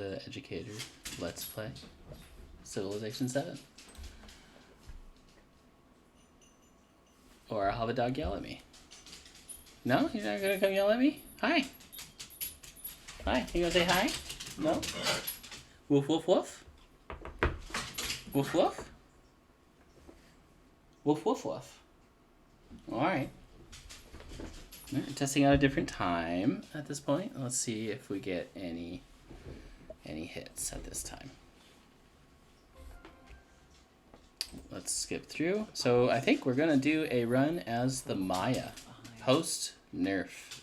the Educator Let's Play Civilization 7. Or I'll have a dog yell at me. No? You're not gonna come yell at me? Hi. Hi. You gonna say hi? No? Woof woof woof? Woof woof? Woof woof woof. Alright. Testing out a different time at this point. Let's see if we get any hits at this time. Let's skip through. So I think we're gonna do a run as the Maya post nerf.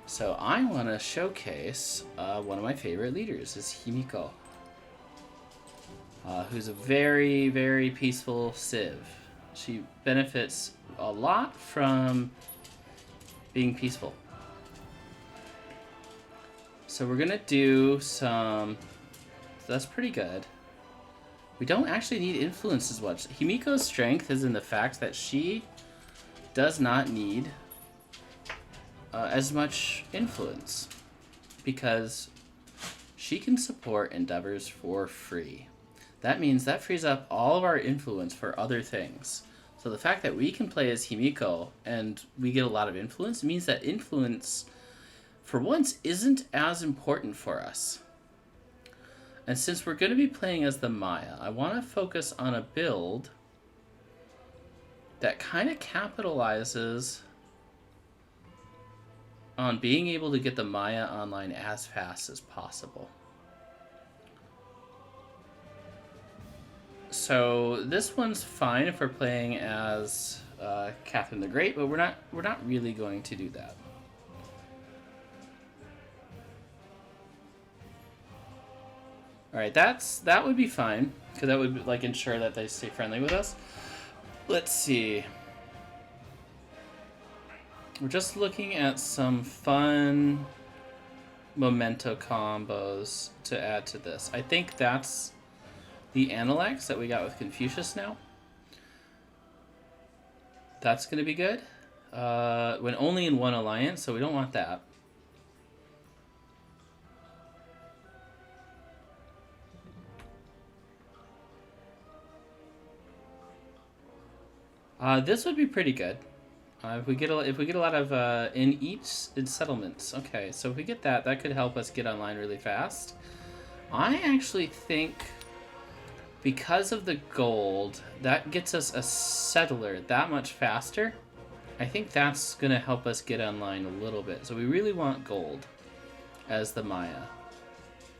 So I want to showcase one of my favorite leaders is Himiko, who's a very, very peaceful civ. She benefits a lot from being peaceful. So we're gonna do some. That's pretty good. We don't actually need influence as much. Himiko's strength is in the fact that she does not need as much influence because she can support endeavors for free. That means that frees up all of our influence for other things. So the fact that we can play as Himiko and we get a lot of influence means that influence, for once, isn't as important for us. And since we're going to be playing as the Maya, I want to focus on a build that kind of capitalizes on being able to get the Maya online as fast as possible. So this one's fine if we're playing as Catherine the Great, but we're not really going to do that. All right, that would be fine because that would like ensure that they stay friendly with us. Let's see. We're just looking at some fun memento combos to add to this. I think that's the Analects that we got with Confucius now. That's going to be good. When only in one alliance, so we don't want that. This would be pretty good. If we get a lot of in settlements. Okay, so if we get that, that could help us get online really fast. I actually think because of the gold, that gets us a settler that much faster. I think that's gonna help us get online a little bit. So we really want gold as the Maya.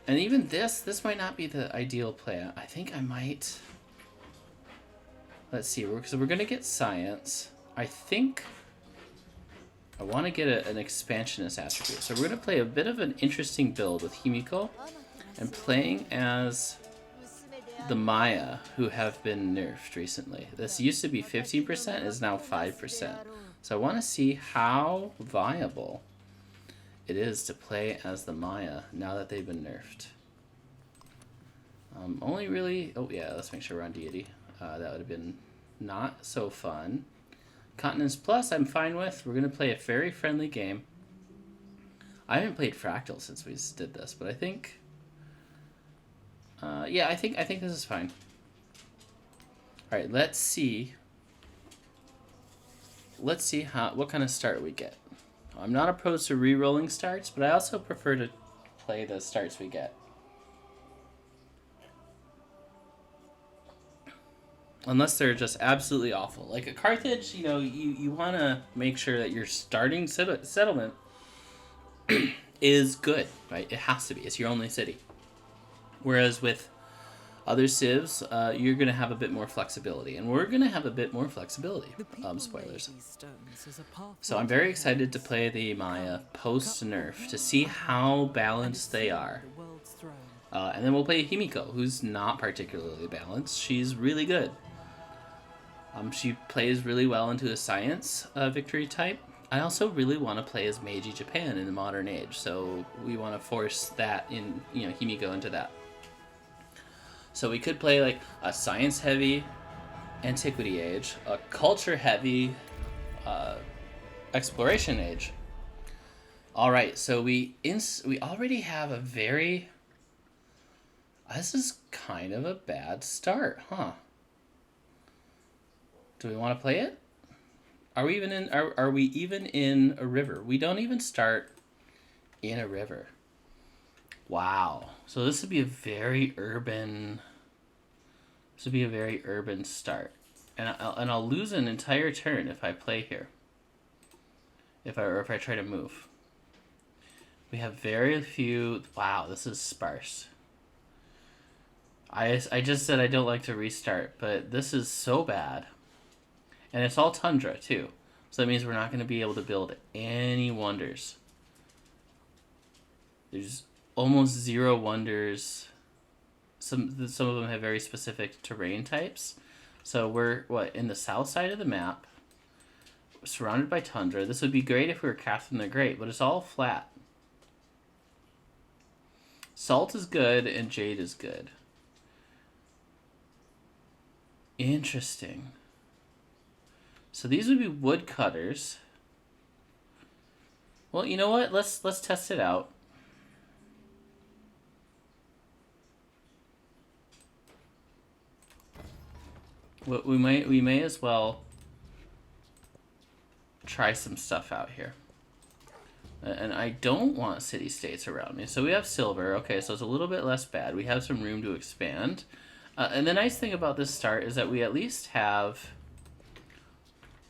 And even this might not be the ideal play. I think I might. Let's see, because we're gonna get science. I think I want to get an expansionist attribute. So we're going to play a bit of an interesting build with Himiko and playing as the Maya who have been nerfed recently. This used to be 15%, is now 5%. So I want to see how viable it is to play as the Maya now that they've been nerfed. Only really, oh yeah, let's make sure we're on deity. That would have been not so fun. Continents Plus, I'm fine with. We're going to play a very friendly game. I haven't played Fractal since we did this, but I think... yeah, I think this is fine. Alright, let's see. Let's see what kind of start we get. I'm not opposed to re-rolling starts, but I also prefer to play the starts we get. Unless they're just absolutely awful. Like a Carthage, you know, you want to make sure that your starting settlement is good, right? It has to be. It's your only city. Whereas with other civs, you're going to have a bit more flexibility. And we're going to have a bit more flexibility. Spoilers. So I'm very excited to play the Maya post-nerf to see how balanced they are. And then we'll play Himiko, who's not particularly balanced. She's really good. She plays really well into a science victory type. I also really want to play as Meiji Japan in the modern age, so we want to force that in, you know, Himiko into that. So we could play like a science-heavy Antiquity age, a culture-heavy exploration age, All right, so we already have a very. This is kind of a bad start, huh? Do we want to play it? Are we even in? Are we even in a river? We don't even start in a river. Wow. So this would be a very urban. This would be a very urban start, and I'll lose an entire turn if I play here. If I try to move. We have very few. Wow, this is sparse. I just said I don't like to restart, but this is so bad. And it's all tundra, too. So that means we're not going to be able to build any wonders. There's almost zero wonders. Some of them have very specific terrain types. So we're, in the south side of the map, surrounded by tundra. This would be great if we were Catherine the Great, but it's all flat. Salt is good, and jade is good. Interesting. So these would be woodcutters. Well, you know what? Let's test it out. We may as well try some stuff out here. And I don't want city-states around me. So we have silver. Okay, so it's a little bit less bad. We have some room to expand. And the nice thing about this start is that we at least have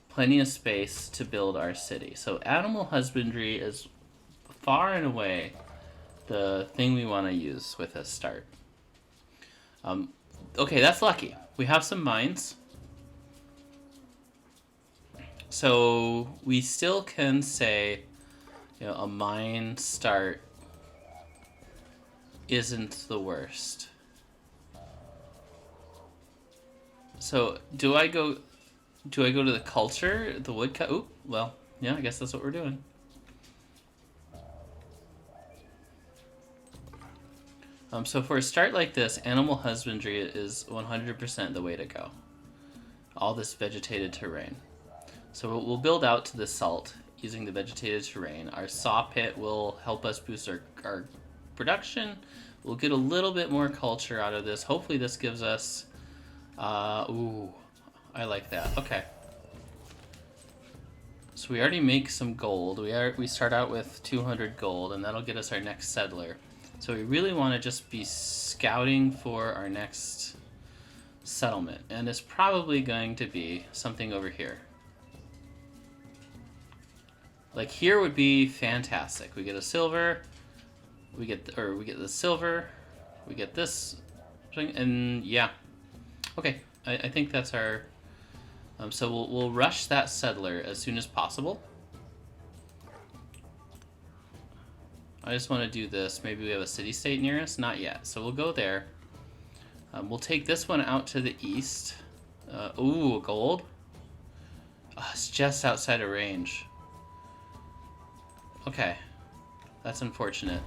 plenty of space to build our city. So animal husbandry is far and away the thing we want to use with this start. Okay, that's lucky. We have some mines. So we still can say, a mine start isn't the worst. So do I go to the culture, the woodcut? Oop, well, yeah, I guess that's what we're doing. So for a start like this, animal husbandry is 100% the way to go. All this vegetated terrain. So we'll build out to the salt using the vegetated terrain. Our saw pit will help us boost our production. We'll get a little bit more culture out of this. Hopefully this gives us... ooh, I like that. Okay. So we already make some gold. We start out with 200 gold, and that'll get us our next settler. So we really want to just be scouting for our next settlement. And it's probably going to be something over here. Like here would be fantastic. We get a silver, we get the silver, we get this thing, and yeah. Okay, I think that's our. So we'll rush that settler as soon as possible. I just want to do this. Maybe we have a city-state near us. Not yet. So we'll go there. We'll take this one out to the east. Ooh, gold. Oh, it's just outside of range. Okay, that's unfortunate.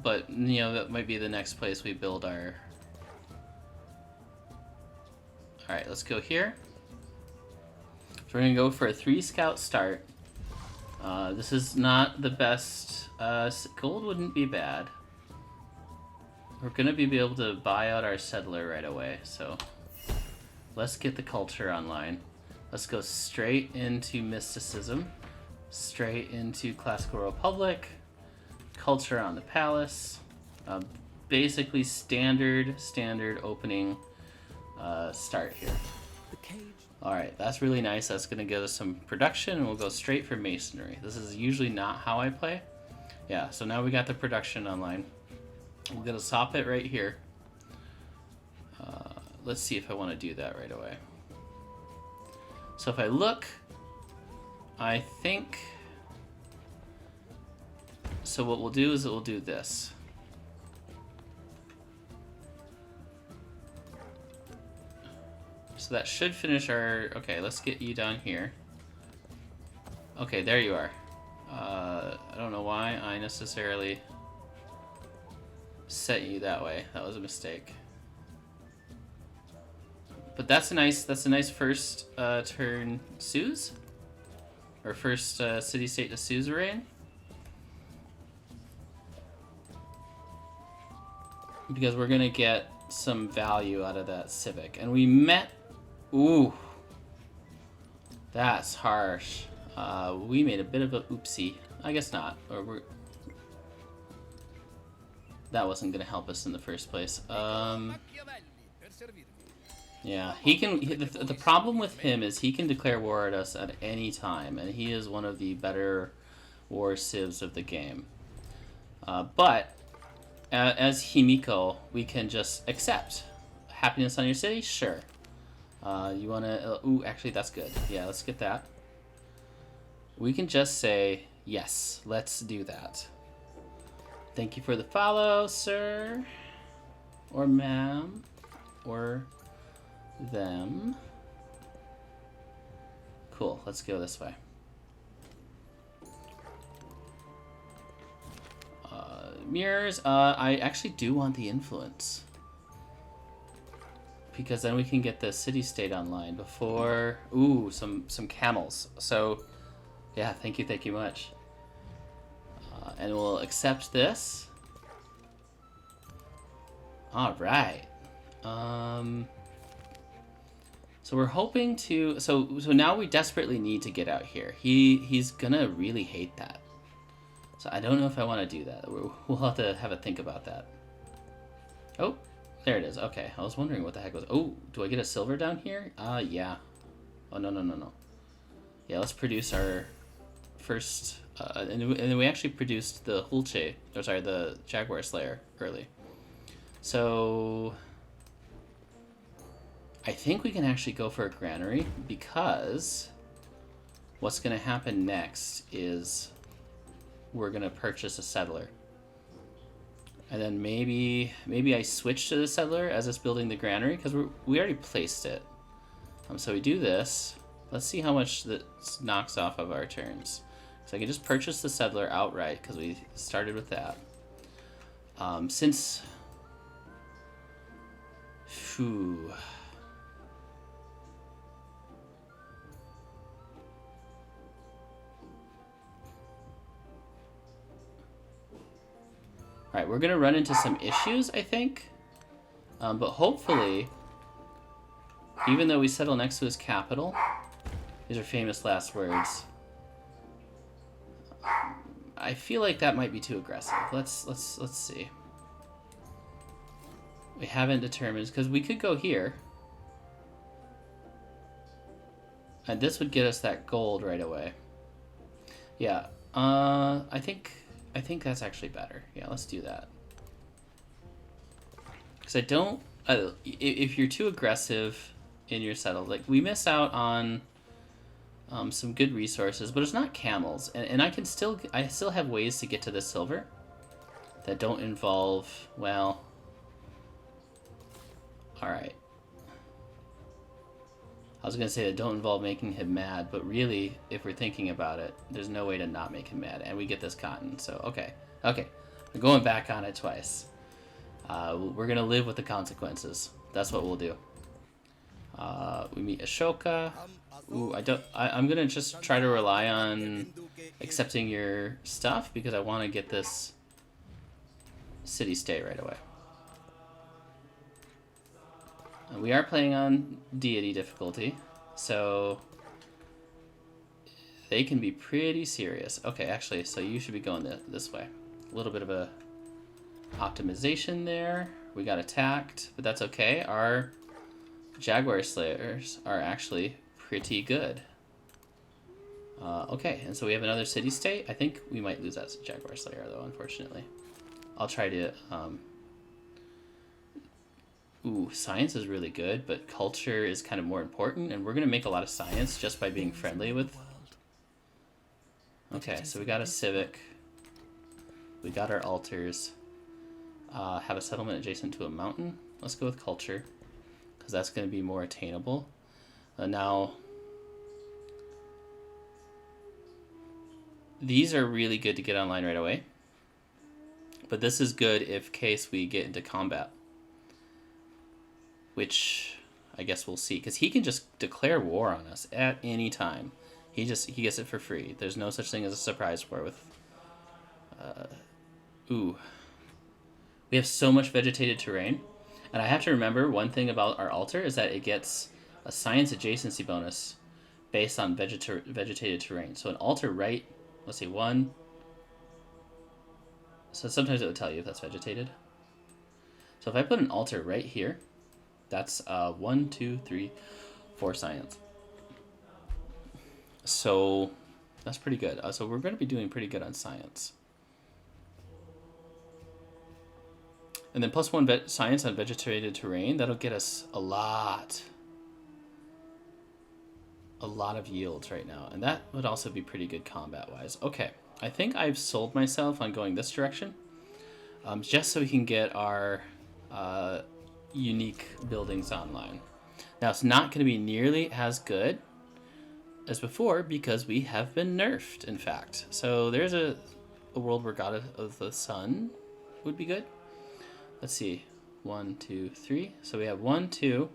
But, that might be the next place we build our... Alright, let's go here. So we're going to go for a 3-scout start. This is not the best. Gold wouldn't be bad. We're going to be able to buy out our settler right away, so let's get the culture online. Let's go straight into mysticism. Straight into Classical Republic, culture on the palace, basically standard opening start here. Alright, that's really nice. That's going to give us some production, and we'll go straight for masonry. This is usually not how I play. Yeah, so now we got the production online. We'll get a saw pit right here. Let's see if I want to do that right away. So if I look... I think, so what we'll do is we'll do this. So that should finish our, okay, let's get you down here. Okay, there you are. I don't know why I necessarily set you that way. That was a mistake. But that's a nice first turn, Suze. Our first city-state to suzerain. Because we're going to get some value out of that civic. And we met... Ooh. That's harsh. We made a bit of a oopsie. I guess not. Or we're... That wasn't going to help us in the first place. Yeah, he can... The problem with him is he can declare war at us at any time. And he is one of the better war civs of the game. But... as Himiko, we can just accept. Happiness on your city? Sure. You want to... ooh, actually, that's good. Yeah, let's get that. We can just say, yes, let's do that. Thank you for the follow, sir. Or ma'am. Or them. Cool, let's go this way. Mirrors, I actually do want the influence. Because then we can get the city-state online before... Ooh, some camels. So, yeah, thank you much. And we'll accept this. Alright. So we're hoping to... So now we desperately need to get out here. He's gonna really hate that. So I don't know if I want to do that. We'll have to have a think about that. Oh, there it is. Okay, I was wondering what the heck was... Oh, do I get a silver down here? Yeah. Oh, no. Yeah, let's produce our first... and then we actually produced the Hulche... Or sorry, the Jaguar Slayer early. So... I think we can actually go for a granary because... What's going to happen next is... We're gonna purchase a settler, and then maybe I switch to the settler as it's building the granary because we already placed it. So we do this. Let's see how much that knocks off of our turns. So I can just purchase the settler outright because we started with that. Since, phew. Alright, we're going to run into some issues, I think. But hopefully, even though we settle next to his capital, these are famous last words, I feel like that might be too aggressive. Let's see. We haven't determined, because we could go here. And this would get us that gold right away. Yeah, I think that's actually better. Yeah, let's do that. Because I don't... if you're too aggressive in your settle, like, we miss out on some good resources, but it's not camels. And I still have ways to get to the silver that don't involve, well... Alright. I was going to say that don't involve making him mad, but really, if we're thinking about it, there's no way to not make him mad. And we get this cotton, so okay. Okay, we're going back on it twice. We're going to live with the consequences. That's what we'll do. We meet Ashoka. Ooh, I'm going to just try to rely on accepting your stuff because I want to get this city-state right away. We are playing on deity difficulty, so they can be pretty serious. Okay, actually, so you should be going this way. A little bit of a optimization there. We got attacked, but that's okay. Our Jaguar Slayers are actually pretty good. Okay, and so we have another city-state. I think we might lose that Jaguar Slayer, though, unfortunately. I'll try to... Ooh, science is really good, but culture is kind of more important, and we're going to make a lot of science just by being friendly with... Okay, so we got a civic. We got our altars. Have a settlement adjacent to a mountain. Let's go with culture, because that's going to be more attainable. Now, these are really good to get online right away, but this is good if case we get into combat. Which I guess we'll see, because he can just declare war on us at any time. He gets it for free. There's no such thing as a surprise for with. Ooh. We have so much vegetated terrain, and I have to remember one thing about our altar is that it gets a science adjacency bonus based on vegetated terrain. So an altar right, let's see, 1. So sometimes it would tell you if that's vegetated. So if I put an altar right here, that's 1, 2, 3, 4 science. So that's pretty good. So we're going to be doing pretty good on science. And then +1 science on vegetated terrain, that'll get us a lot of yields right now. And that would also be pretty good combat-wise. Okay, I think I've sold myself on going this direction. Just so we can get our unique buildings online. Now, it's not going to be nearly as good as before because we have been nerfed, in fact. So there's a world where God of the Sun would be good. Let's see. 1, 2, 3. So we have 1, 2,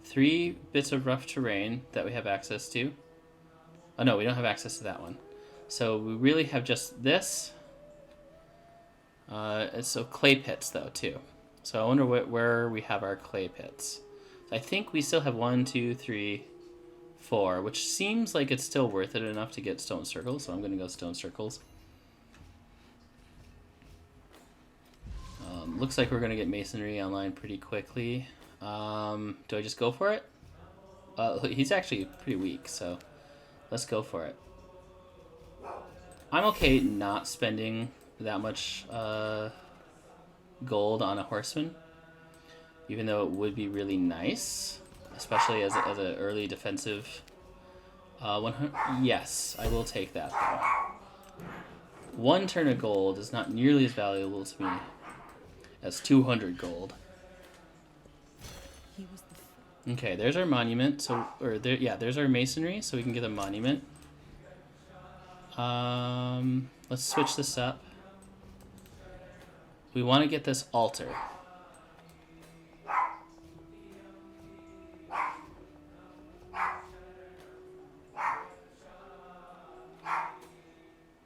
3 bits of rough terrain that we have access to. Oh, no, we don't have access to that one. So we really have just this. So clay pits, though, too. So I wonder where we have our clay pits. So I think we still have 1, 2, 3, 4, which seems like it's still worth it enough to get stone circles. So I'm going to go stone circles. Looks like we're going to get masonry online pretty quickly. Do I just go for it? He's actually pretty weak, so let's go for it. I'm okay not spending that much gold on a horseman, even though it would be really nice, especially as an early defensive 100. Yes, I will take that, though. 1 turn of gold is not nearly as valuable to me as 200 gold. Okay, there's our monument. So, there's our masonry, so we can get a monument. Let's switch this up. We want to get this altar.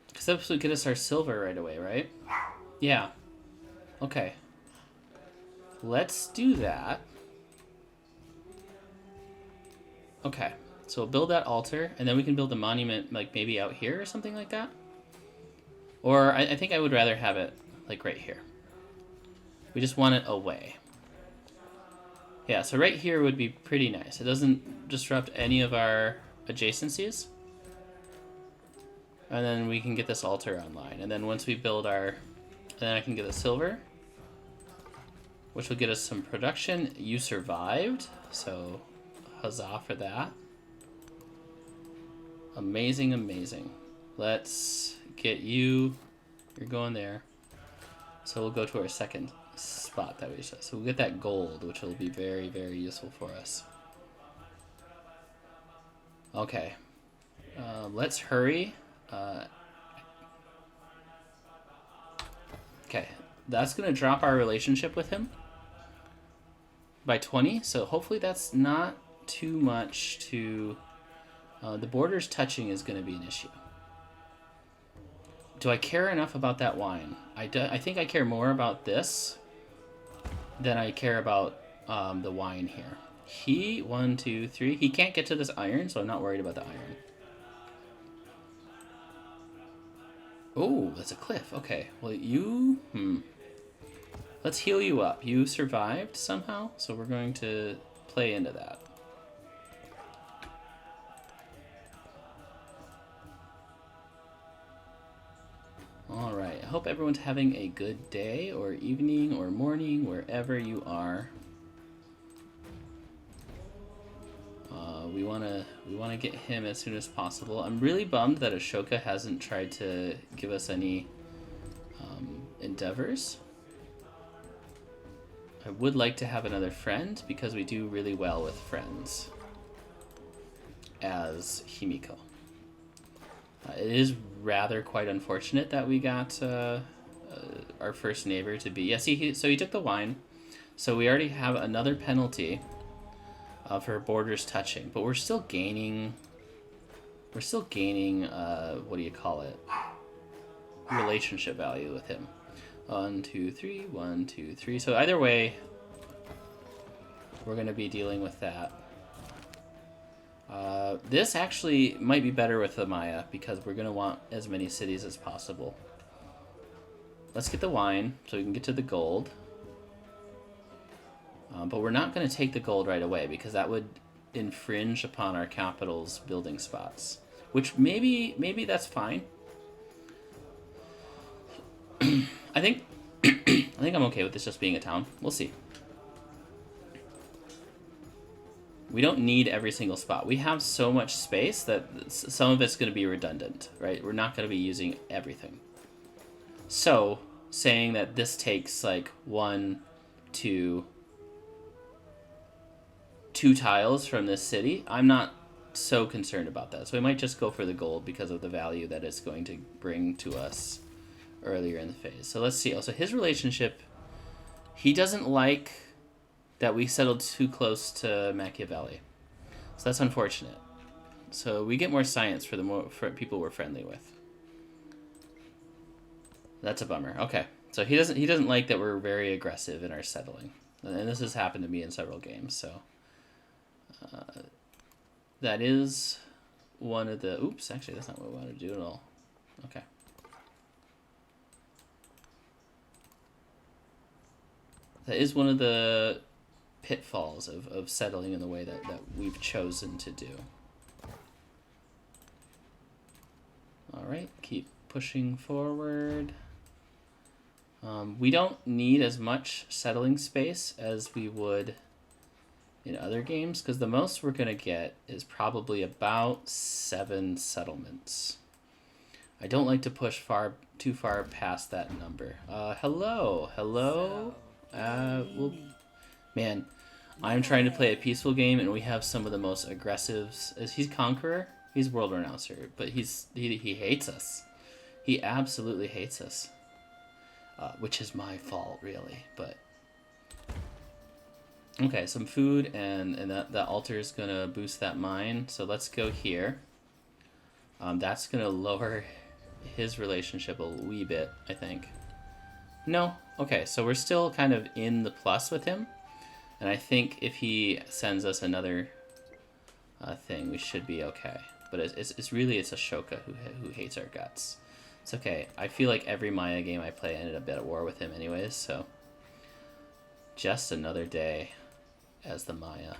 Because this would get us our silver right away, right? Yeah. Okay. Let's do that. Okay. So we'll build that altar, and then we can build a monument, like, maybe out here or something like that. Or I think I would rather have it, like, right here. We just want it away. Yeah, so right here would be pretty nice. It doesn't disrupt any of our adjacencies. And then we can get this altar online. And then once we build our... Then I can get a silver, which will get us some production. You survived, so huzzah for that. Amazing, amazing. Let's get you... You're going there. So we'll go to our second spot that we said. So we'll get that gold, which will be very, very useful for us. Okay. Let's hurry. Okay. That's going to drop our relationship with him by 20. So hopefully that's not too much to... the borders touching is going to be an issue. Do I care enough about that wine? I think I care more about this than I care about the wine here. He, 1, 2, 3. He can't get to this iron, so I'm not worried about the iron. Oh, that's a cliff. Okay. Well, you... Let's heal you up. You survived somehow, so we're going to play into that. Alright, I hope everyone's having a good day, or evening, or morning, wherever you are. We wanna get him as soon as possible. I'm really bummed that Ashoka hasn't tried to give us any endeavors. I would like to have another friend, because we do really well with friends as Himiko. It is rather quite unfortunate that we got our first neighbor to be... Yeah, see, so he took the wine. So we already have another penalty for borders touching. But we're still gaining We're still gaining, what do you call it? Relationship value with him. 1, 2, 3, 1, 2, 3. So either way, we're going to be dealing with that. This actually might be better with the Maya because we're going to want as many cities as possible. Let's get the wine so we can get to the gold. But we're not going to take the gold right away because that would infringe upon our capital's building spots. Which maybe that's fine. I think I'm okay with this just being a town. We'll see. We don't need every single spot. We have so much space that some of it's going to be redundant, right? We're not going to be using everything. So, saying that this takes like 1, 2 tiles from this city, I'm not so concerned about that. So we might just go for the gold because of the value that it's going to bring to us earlier in the phase. So let's see. Also, his relationship, he doesn't like that we settled too close to Machiavelli. So that's unfortunate. So we get more science for for people we're friendly with. That's a bummer. Okay. So he doesn't like that we're very aggressive in our settling. And this has happened to me in several games, so that is one of the... Oops, actually, that's not what we want to do at all. Okay. That is one of the pitfalls of settling in the way that we've chosen to do. Alright, keep pushing forward. We don't need as much settling space as we would in other games, because the most we're going to get is probably about 7 settlements. I don't like to push too far past that number. Hello. Well, man, I'm trying to play a peaceful game, and we have some of the most aggressives. He's Conqueror. He's World Renouncer, but he hates us. He absolutely hates us, which is my fault, really. But okay, some food, and that altar is gonna boost that mine. So let's go here. That's gonna lower his relationship a wee bit, I think. No, okay, so we're still kind of in the plus with him, and I think if he sends us another thing, we should be okay. But it's Ashoka who hates our guts. It's okay. I feel like every Maya game I play ended up at war with him anyways, so just another day as the Maya.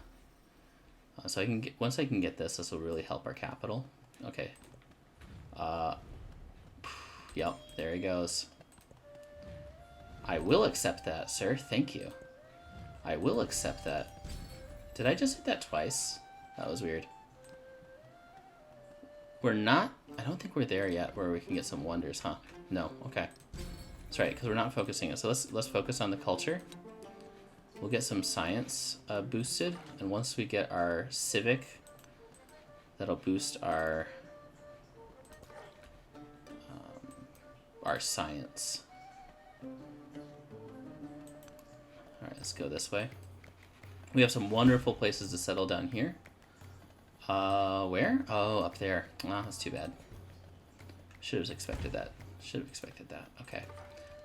So I can once I can get this will really help our capital. Okay. Yep, there he goes. I will accept that, sir. Thank you. I will accept that. Did I just hit that twice? That was weird. We're not... I don't think we're there yet where we can get some wonders, huh? No, okay. That's right, because we're not focusing it. So let's focus on the culture. We'll get some science boosted. And once we get our civic, that'll boost our science. Alright, let's go this way. We have some wonderful places to settle down here. Where? Oh, up there. Ah, that's too bad. Should have expected that. Okay.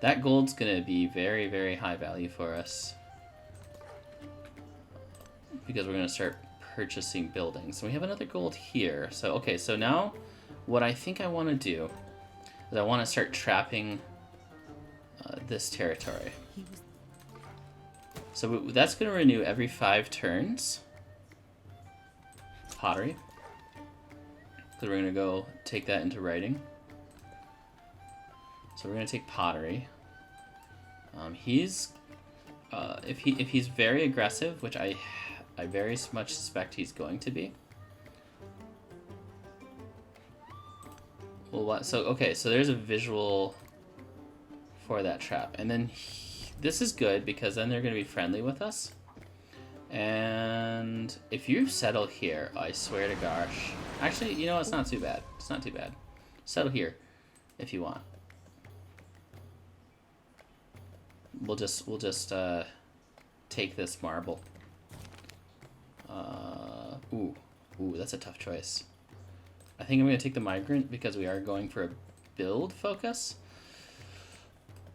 That gold's gonna be very, very high value for us, because we're gonna start purchasing buildings. So we have another gold here. So, okay, so now what I think I want to do is I want to start trapping this territory. So that's going to renew every 5 turns. Pottery. Because we're going to go take that into writing. So we're going to take pottery. If he's very aggressive, which I very much suspect he's going to be. Well, what? So okay, so there's a visual for that trap, and then this is good because then they're going to be friendly with us. And if you settle here, I swear to gosh, actually, you know, it's not too bad. It's not too bad. Settle here, if you want. We'll just take this marble. Ooh, that's a tough choice. I think I'm going to take the migrant because we are going for a build focus.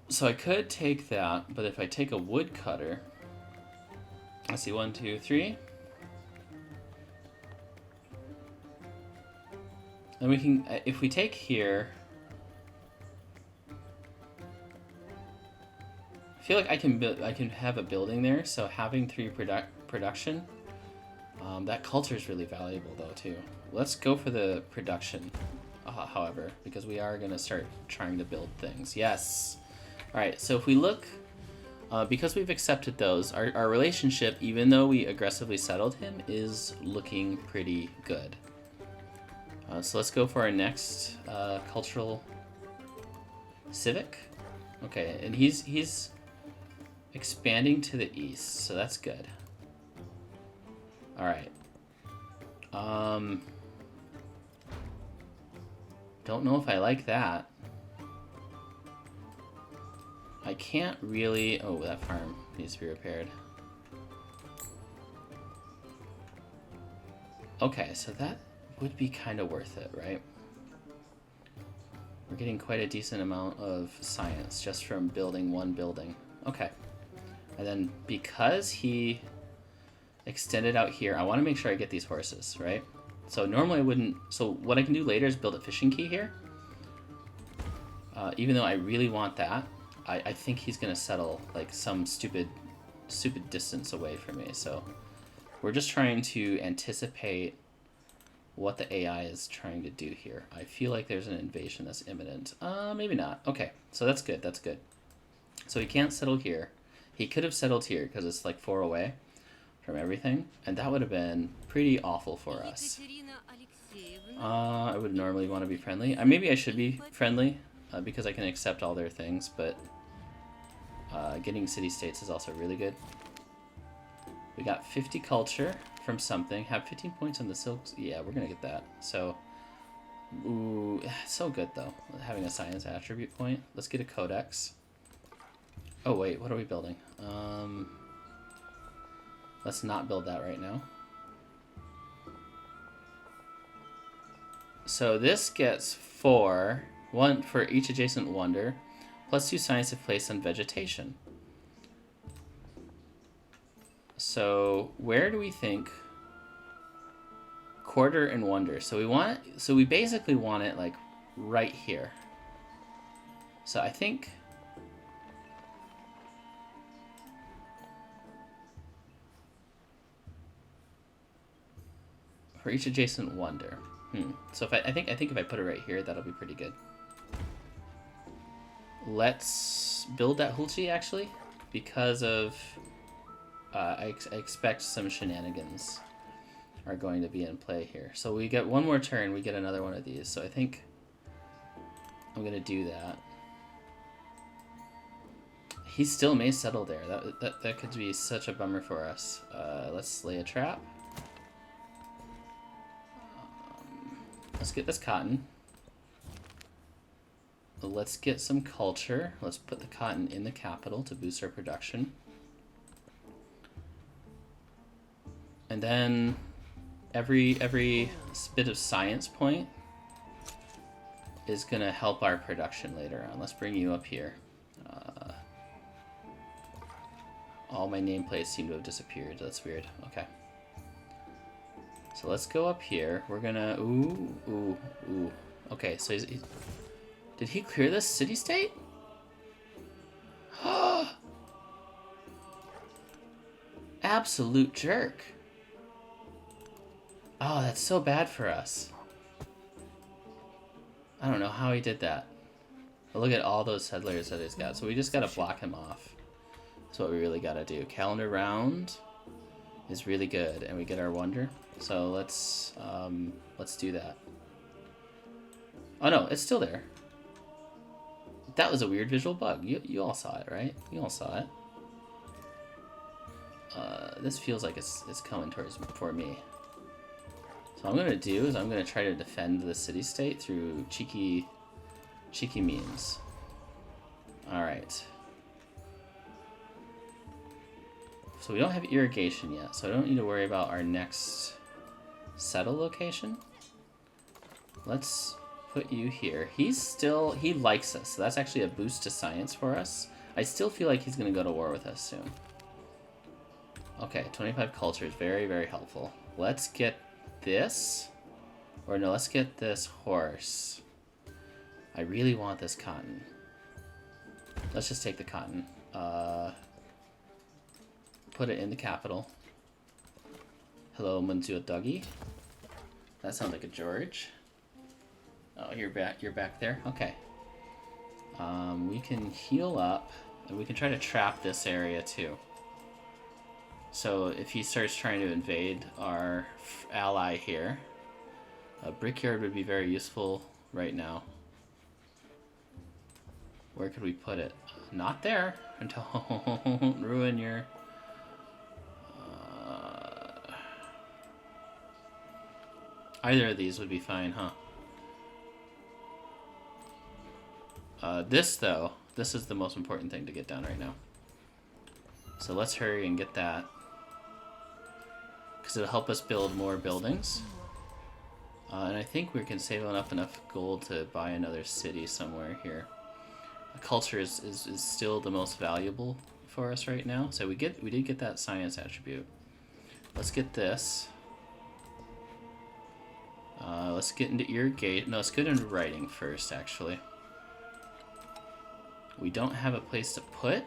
So I could take that, but if I take a woodcutter, let's see, 1, 2, 3. Then we can, if we take here, I feel like I can have a building there. So having 3 production, that culture is really valuable though too. Let's go for the production, however, because we are gonna start trying to build things. Yes. All right. So if we look, because we've accepted those, our relationship, even though we aggressively settled him, is looking pretty good. So let's go for our next cultural civic. Okay, and he's expanding to the east, so that's good. All right. Don't know if I like that. I can't really... Oh, that farm needs to be repaired. Okay, so that would be kind of worth it, right? We're getting quite a decent amount of science just from building one building. Okay. And then because he extended out here, I want to make sure I get these horses, right? So normally I wouldn't... So what I can do later is build a fishing quay here. Even though I really want that, I think he's going to settle like some stupid distance away from me. So we're just trying to anticipate what the AI is trying to do here. I feel like there's an invasion that's imminent. Maybe not. Okay, so that's good. That's good. So he can't settle here. He could have settled here because it's like 4 away from everything, and that would have been pretty awful for us. I would normally want to be friendly. Maybe I should be friendly because I can accept all their things, but getting city-states is also really good. We got 50 culture from something. Have 15 points on the silks. Yeah, we're gonna get that. So, ooh, so good though. Having a science attribute point. Let's get a codex. Oh wait, what are we building? Let's not build that right now. So this gets 1 for each adjacent wonder, plus 2 science if placed on vegetation. So where do we think quarter and wonder? So we basically want it like right here. So I think for each adjacent wonder. So if I think if I put it right here, that'll be pretty good. Let's build that Hulchi actually, because of I expect some shenanigans are going to be in play here. So we get one more turn, we get another one of these. So I think I'm gonna do that. He still may settle there. That could be such a bummer for us. Let's lay a trap. Let's get this cotton. Let's get some culture. Let's put the cotton in the capital to boost our production. And then every bit of science point is gonna help our production later on. Let's bring you up here. All my nameplates seem to have disappeared. That's weird. Okay. So let's go up here. We're gonna... Ooh. Okay, so did he clear this city-state? Absolute jerk. Oh, that's so bad for us. I don't know how he did that. But look at all those settlers that he's got. So we just gotta block him off. That's what we really gotta do. Calendar round is really good, and we get our wonder. So let's do that. Oh no, it's still there. That was a weird visual bug. You all saw it, right? You all saw it. This feels like it's coming for me. So what I'm gonna do is I'm gonna try to defend the city-state through cheeky means. All right. So we don't have irrigation yet, so I don't need to worry about our next settle location. Let's put you here. He likes us, so that's actually a boost to science for us. I still feel like he's going to go to war with us soon. Okay, 25 culture is very, very helpful. Let's get this. Or no, let's get this horse. I really want this cotton. Let's just take the cotton. Put it in the capital. Hello, Manzua Dougie. That sounds like a George. Oh, you're back there? Okay. We can heal up, and we can try to trap this area too. So if he starts trying to invade our ally here, a brickyard would be very useful right now. Where could we put it? Not there. Don't ruin your... Either of these would be fine, huh? This, though, this is the most important thing to get done right now. So let's hurry and get that. Because it'll help us build more buildings. And I think we can save enough gold to buy another city somewhere here. Culture is still the most valuable for us right now. So we did get that science attribute. Let's get this. Let's get into irrigate. No, let's get into writing first, actually. We don't have a place to put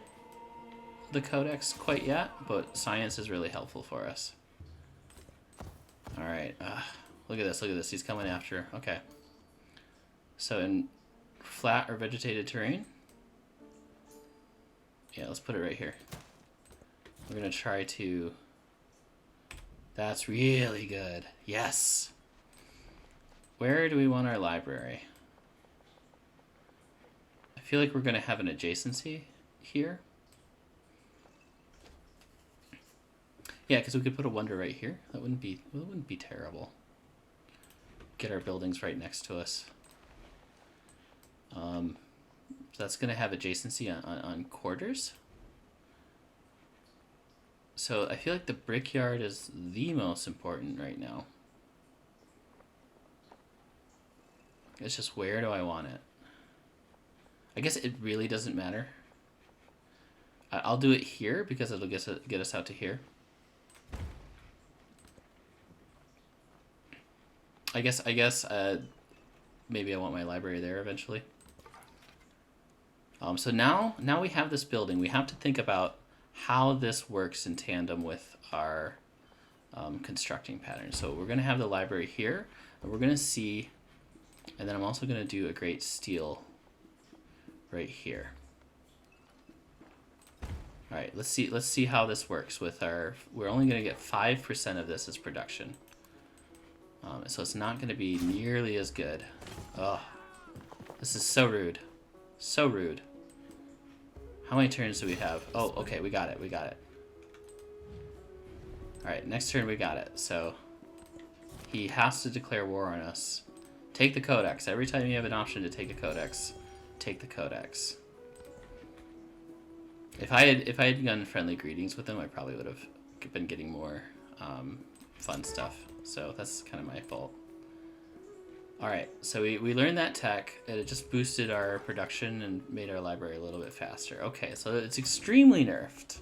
the codex quite yet, but science is really helpful for us. Alright, look at this, he's coming after. Okay. So in flat or vegetated terrain, yeah, let's put it right here. We're gonna try to... That's really good. Yes! Where do we want our library? I feel like we're gonna have an adjacency here. Yeah, because we could put a wonder right here. That wouldn't be terrible. Get our buildings right next to us. So that's gonna have adjacency on quarters. So I feel like the brickyard is the most important right now. It's just, where do I want it? I guess it really doesn't matter. I'll do it here because it'll get us out to here. I guess maybe I want my library there eventually. So now we have this building. We have to think about how this works in tandem with our constructing pattern. So we're going to have the library here, and we're going to see, and then I'm also going to do a great steel right here. All right, let's see how this works with our. We're only going to get 5% of this as production. So it's not going to be nearly as good. Oh, this is so rude. So rude. How many turns do we have? Oh, okay, we got it. Alright, next turn we got it. So he has to declare war on us. Take the codex. Every time you have an option to take a codex, take the codex. If I had done friendly greetings with him, I probably would have been getting more fun stuff. So that's kind of my fault. Alright, so we learned that tech, and it just boosted our production and made our library a little bit faster. Okay, so it's extremely nerfed.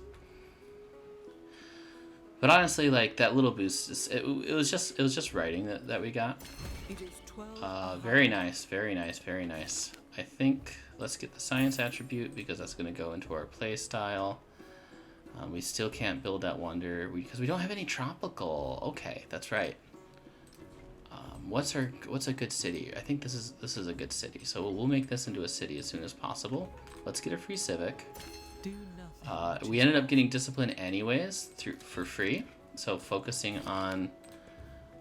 But honestly, like, that little boost, it was just writing that we got. Very nice, very nice, very nice. I think, let's get the science attribute, because that's going to go into our play style. We still can't build that wonder, because we don't have any tropical. Okay, that's right. What's a good city? I think this is a good city. So we'll make this into a city as soon as possible. Let's get a free civic. We ended up getting discipline anyways for free. So focusing on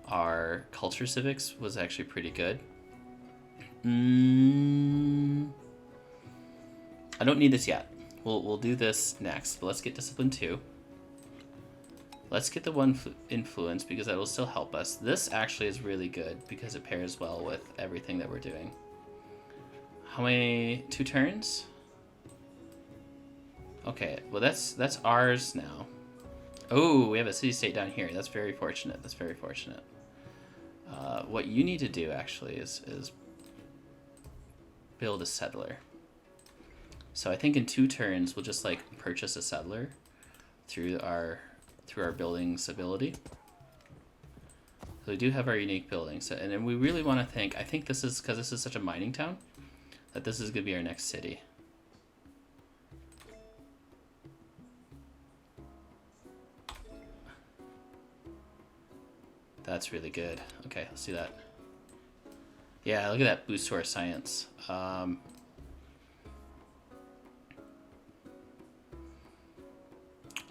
our culture civics was actually pretty good. I don't need this yet. We'll do this next. But let's get discipline 2. Let's get the one influence because that will still help us. This actually is really good because it pairs well with everything that we're doing. How many? 2 turns? Okay, well that's ours now. Oh, we have a city-state down here. That's very fortunate. That's very fortunate. What you need to do actually is build a settler. So I think in 2 turns we'll just like purchase a settler through our building's ability. So we do have our unique buildings, and then we really want to think. I think this is because this is such a mining town that this is gonna be our next city. That's really good. Okay, let's do that. Yeah, look at that boost to our science.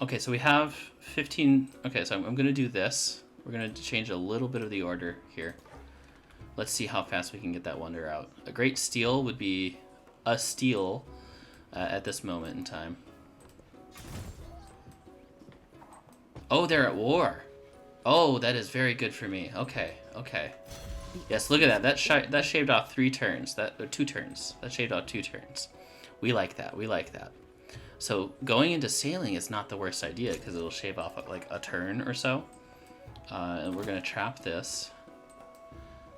Okay, so we have 15. Okay, so I'm going to do this. We're going to change a little bit of the order here. Let's see how fast we can get that wonder out. A great steal would be a steal at this moment in time. Oh, they're at war. Oh, that is very good for me. Okay, okay. Yes, look at that. That shaved off 3 turns. Or 2 turns. That shaved off 2 turns. We like that. We like that. So going into sailing is not the worst idea because it'll shave off like a turn or so. And we're gonna trap this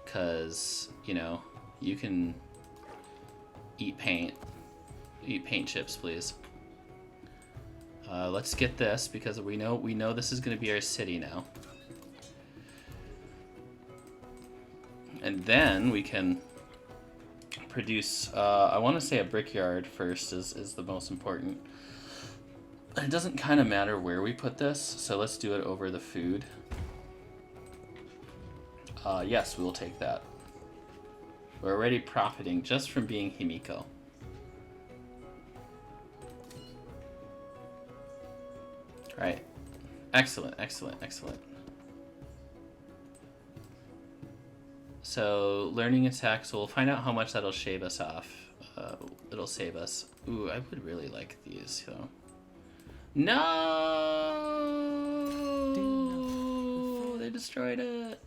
because you know you can eat paint. Eat paint chips, please. Let's get this because we know this is gonna be our city now. And then we can produce, I want to say a brickyard first is the most important. It doesn't kind of matter where we put this, so let's do it over the food. Yes, we'll take that. We're already profiting just from being Himiko. Right. Excellent, excellent, excellent. So, learning attacks, we'll find out how much that'll shave us off. It'll save us. Ooh, I would really like these, so. No! They destroyed it.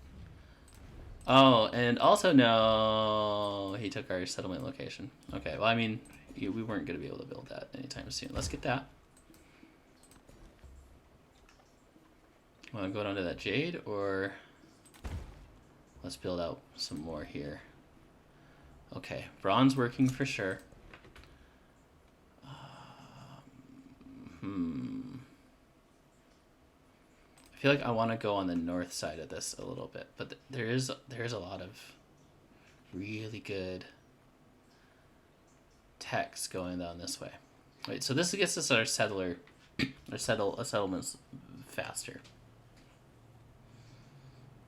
Oh, and also no, he took our settlement location. Okay, well, I mean, we weren't going to be able to build that anytime soon. Let's get that. Want to go down to that jade, or let's build out some more here. Okay, bronze working for sure. I feel like I want to go on the north side of this a little bit, but there's a lot of really good text going down this way. Wait, so this gets us our settlements faster,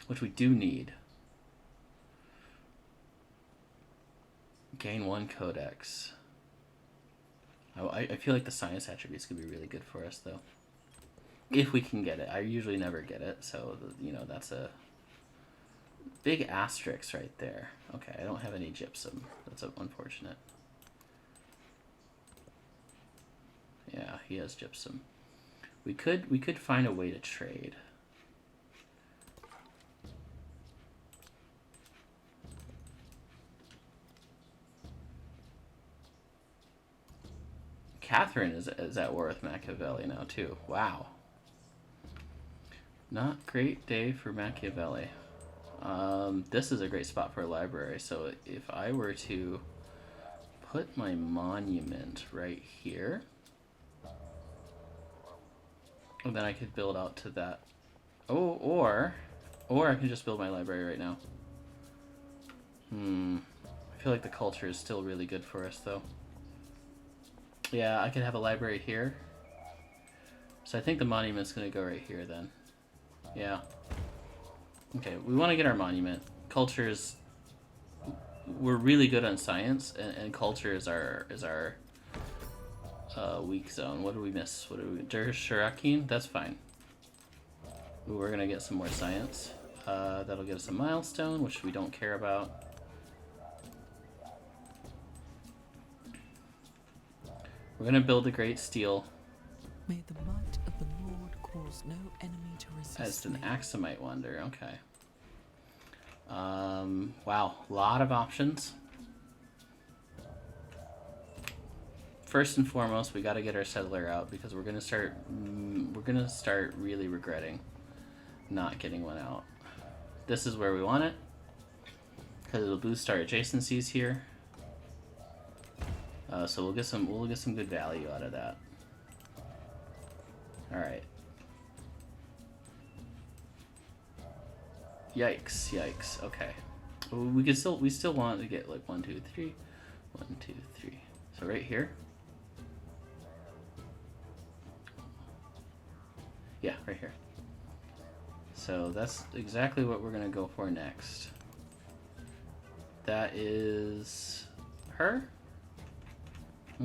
which we do need. Gain 1 codex. I feel like the science attributes could be really good for us, though. If we can get it. I usually never get it, so, you know, that's a big asterisk right there. Okay, I don't have any gypsum. That's unfortunate. Yeah, he has gypsum. We could find a way to trade. Catherine is at war with Machiavelli now, too. Wow. Not great day for Machiavelli. This is a great spot for a library, so if I were to put my monument right here, and then I could build out to that. Oh, or I can just build my library right now. I feel like the culture is still really good for us, though. Yeah, I could have a library here. So I think the monument's going to go right here then. Yeah. Okay, we want to get our monument. Culture is... We're really good on science, and culture is our weak zone. What did we miss? What did we... Shirakin? That's fine. Ooh, we're going to get some more science. That'll get us a milestone, which we don't care about. We're going to build a great steel. May the might of the Lord cause no enemy to resist. As an Axamite wonder, okay. Wow, a lot of options. First and foremost, we got to get our settler out because we're gonna start really regretting not getting one out. this is where we want it. Because it'll boost our adjacencies here. So we'll get some good value out of that. Alright. Yikes, yikes. Okay. We still want to get like 1, 2, 3. 1, 2, 3. So right here. Yeah, right here. So that's exactly what we're gonna go for next. That is her.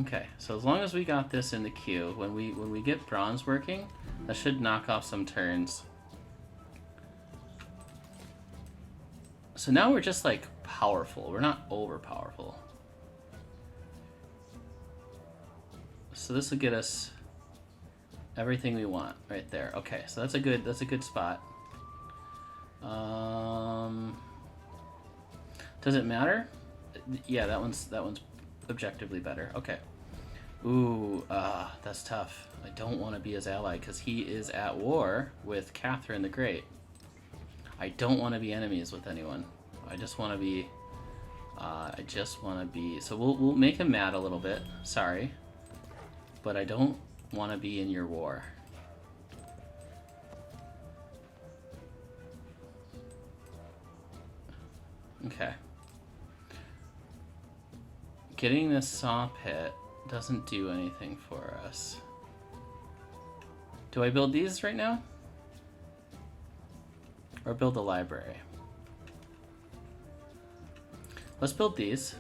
Okay, so as long as we got this in the queue, when we get bronze working, that should knock off some turns. So now we're just like powerful. We're not over powerful. So this will get us everything we want right there. Okay, so that's a good spot. Does it matter? Yeah, that one's objectively better. Okay. Ooh, that's tough. I don't want to be his ally because he is at war with Catherine the Great. I don't want to be enemies with anyone. I just want to be. So we'll make him mad a little bit. Sorry, but I don't want to be in your war. Okay. Getting this saw pit doesn't do anything for us. Do I build these right now? Or build a library? Let's build these.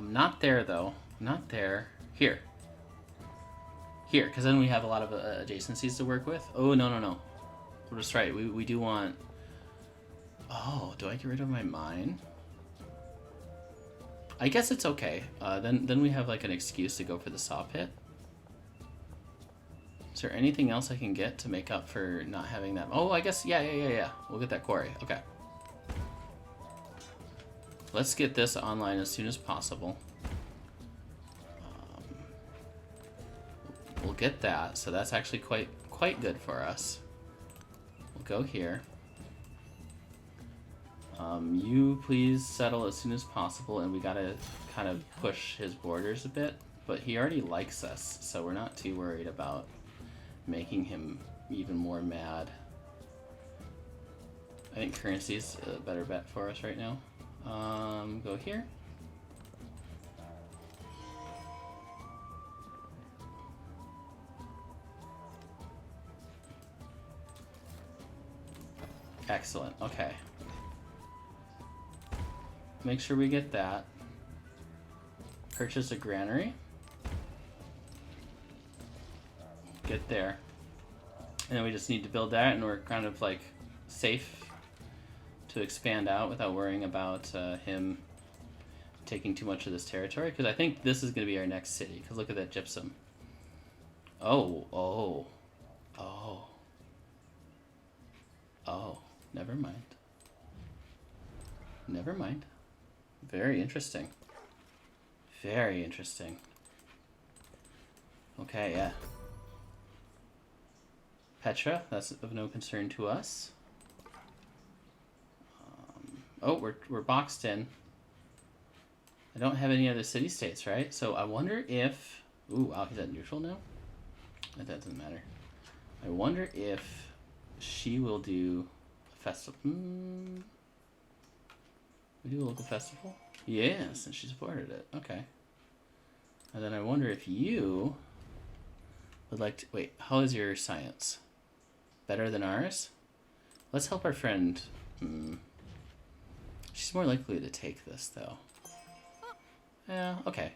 Not there though. Not there. Here. Here, because then we have a lot of adjacencies to work with. Oh, no. We're just right. We do want... Oh, do I get rid of my mine? I guess it's okay. Then we have like an excuse to go for the saw pit. Is there anything else I can get to make up for not having that? Oh, I guess, yeah. We'll get that quarry. Okay. Let's get this online as soon as possible. We'll get that, so that's actually quite good for us. We'll go here. You please settle as soon as possible, and we gotta kind of push his borders a bit, but he already likes us, so we're not too worried about making him even more mad. I think currency's a better bet for us right now. Go here. Excellent, okay. Make sure we get that. Purchase a granary. Get there. And then we just need to build that, and we're kind of like safe to expand out without worrying about him taking too much of this territory. Because I think this is going to be our next city. Because look at that gypsum. Oh. Never mind. Never mind. Very interesting. Very interesting. Okay, yeah. Petra, that's of no concern to us. Oh, we're boxed in. I don't have any other city-states, right? So I wonder if... Ooh, wow, he's at neutral now? That doesn't matter. I wonder if she will do a festival. We do a local festival? Yes, and she supported it. Okay. And then I wonder if you would like to... Wait, how is your science? Better than ours? Let's help our friend. She's more likely to take this, though. Yeah, okay.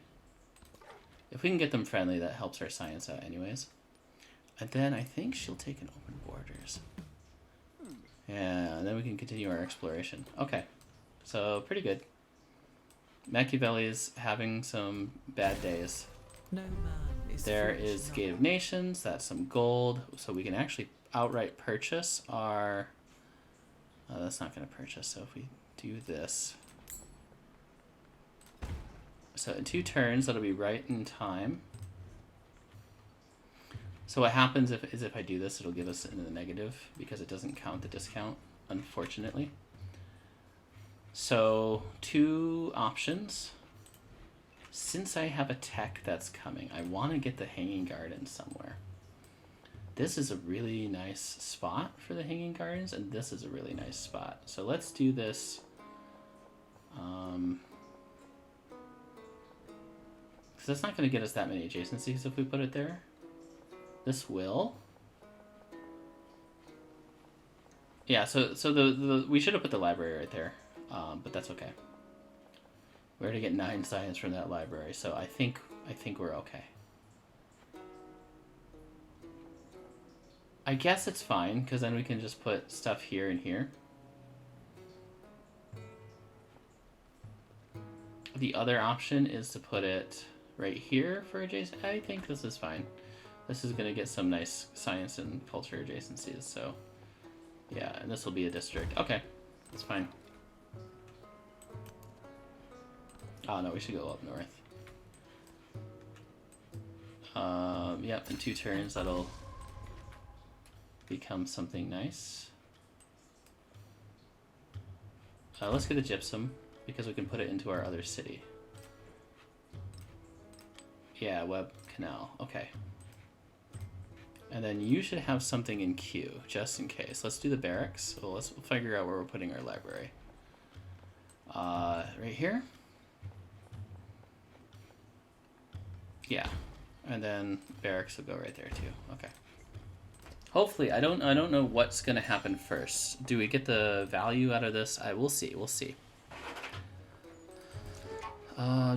If we can get them friendly, that helps our science out anyways. And then I think she'll take an open borders. Yeah, and then we can continue our exploration. Okay. So, pretty good. Machiavelli's having some bad days. No man is There foolish is enough. Gate of Nations. That's some gold. So we can actually outright purchase our... Oh, that's not going to purchase. So if we do this... So in 2 turns, that'll be right in time. So what happens if I do this, it'll give us in the negative because it doesn't count the discount, unfortunately. So 2 options. Since I have a tech that's coming, I want to get the Hanging Gardens somewhere. This is a really nice spot for the Hanging Gardens, and this is a really nice spot. So let's do this. Because that's not going to get us that many adjacencies if we put it there. This will. Yeah, so the we should have put the library right there, but that's okay. We already get 9 science from that library, so I think we're okay. I guess it's fine, because then we can just put stuff here and here. The other option is to put it right here for adjacent. I think this is fine. This is going to get some nice science and culture adjacencies, so yeah, and this will be a district. Okay, that's fine. Oh no, we should go up north. Yep, in 2 turns that'll become something nice. Let's get the gypsum because we can put it into our other city. Yeah, web canal. Okay. And then you should have something in queue just in case. Let's do the barracks. So let's figure out where we're putting our library. Right here. Yeah, and then barracks will go right there too. Okay. Hopefully, I don't know what's gonna happen first. Do we get the value out of this? We'll see. We'll see.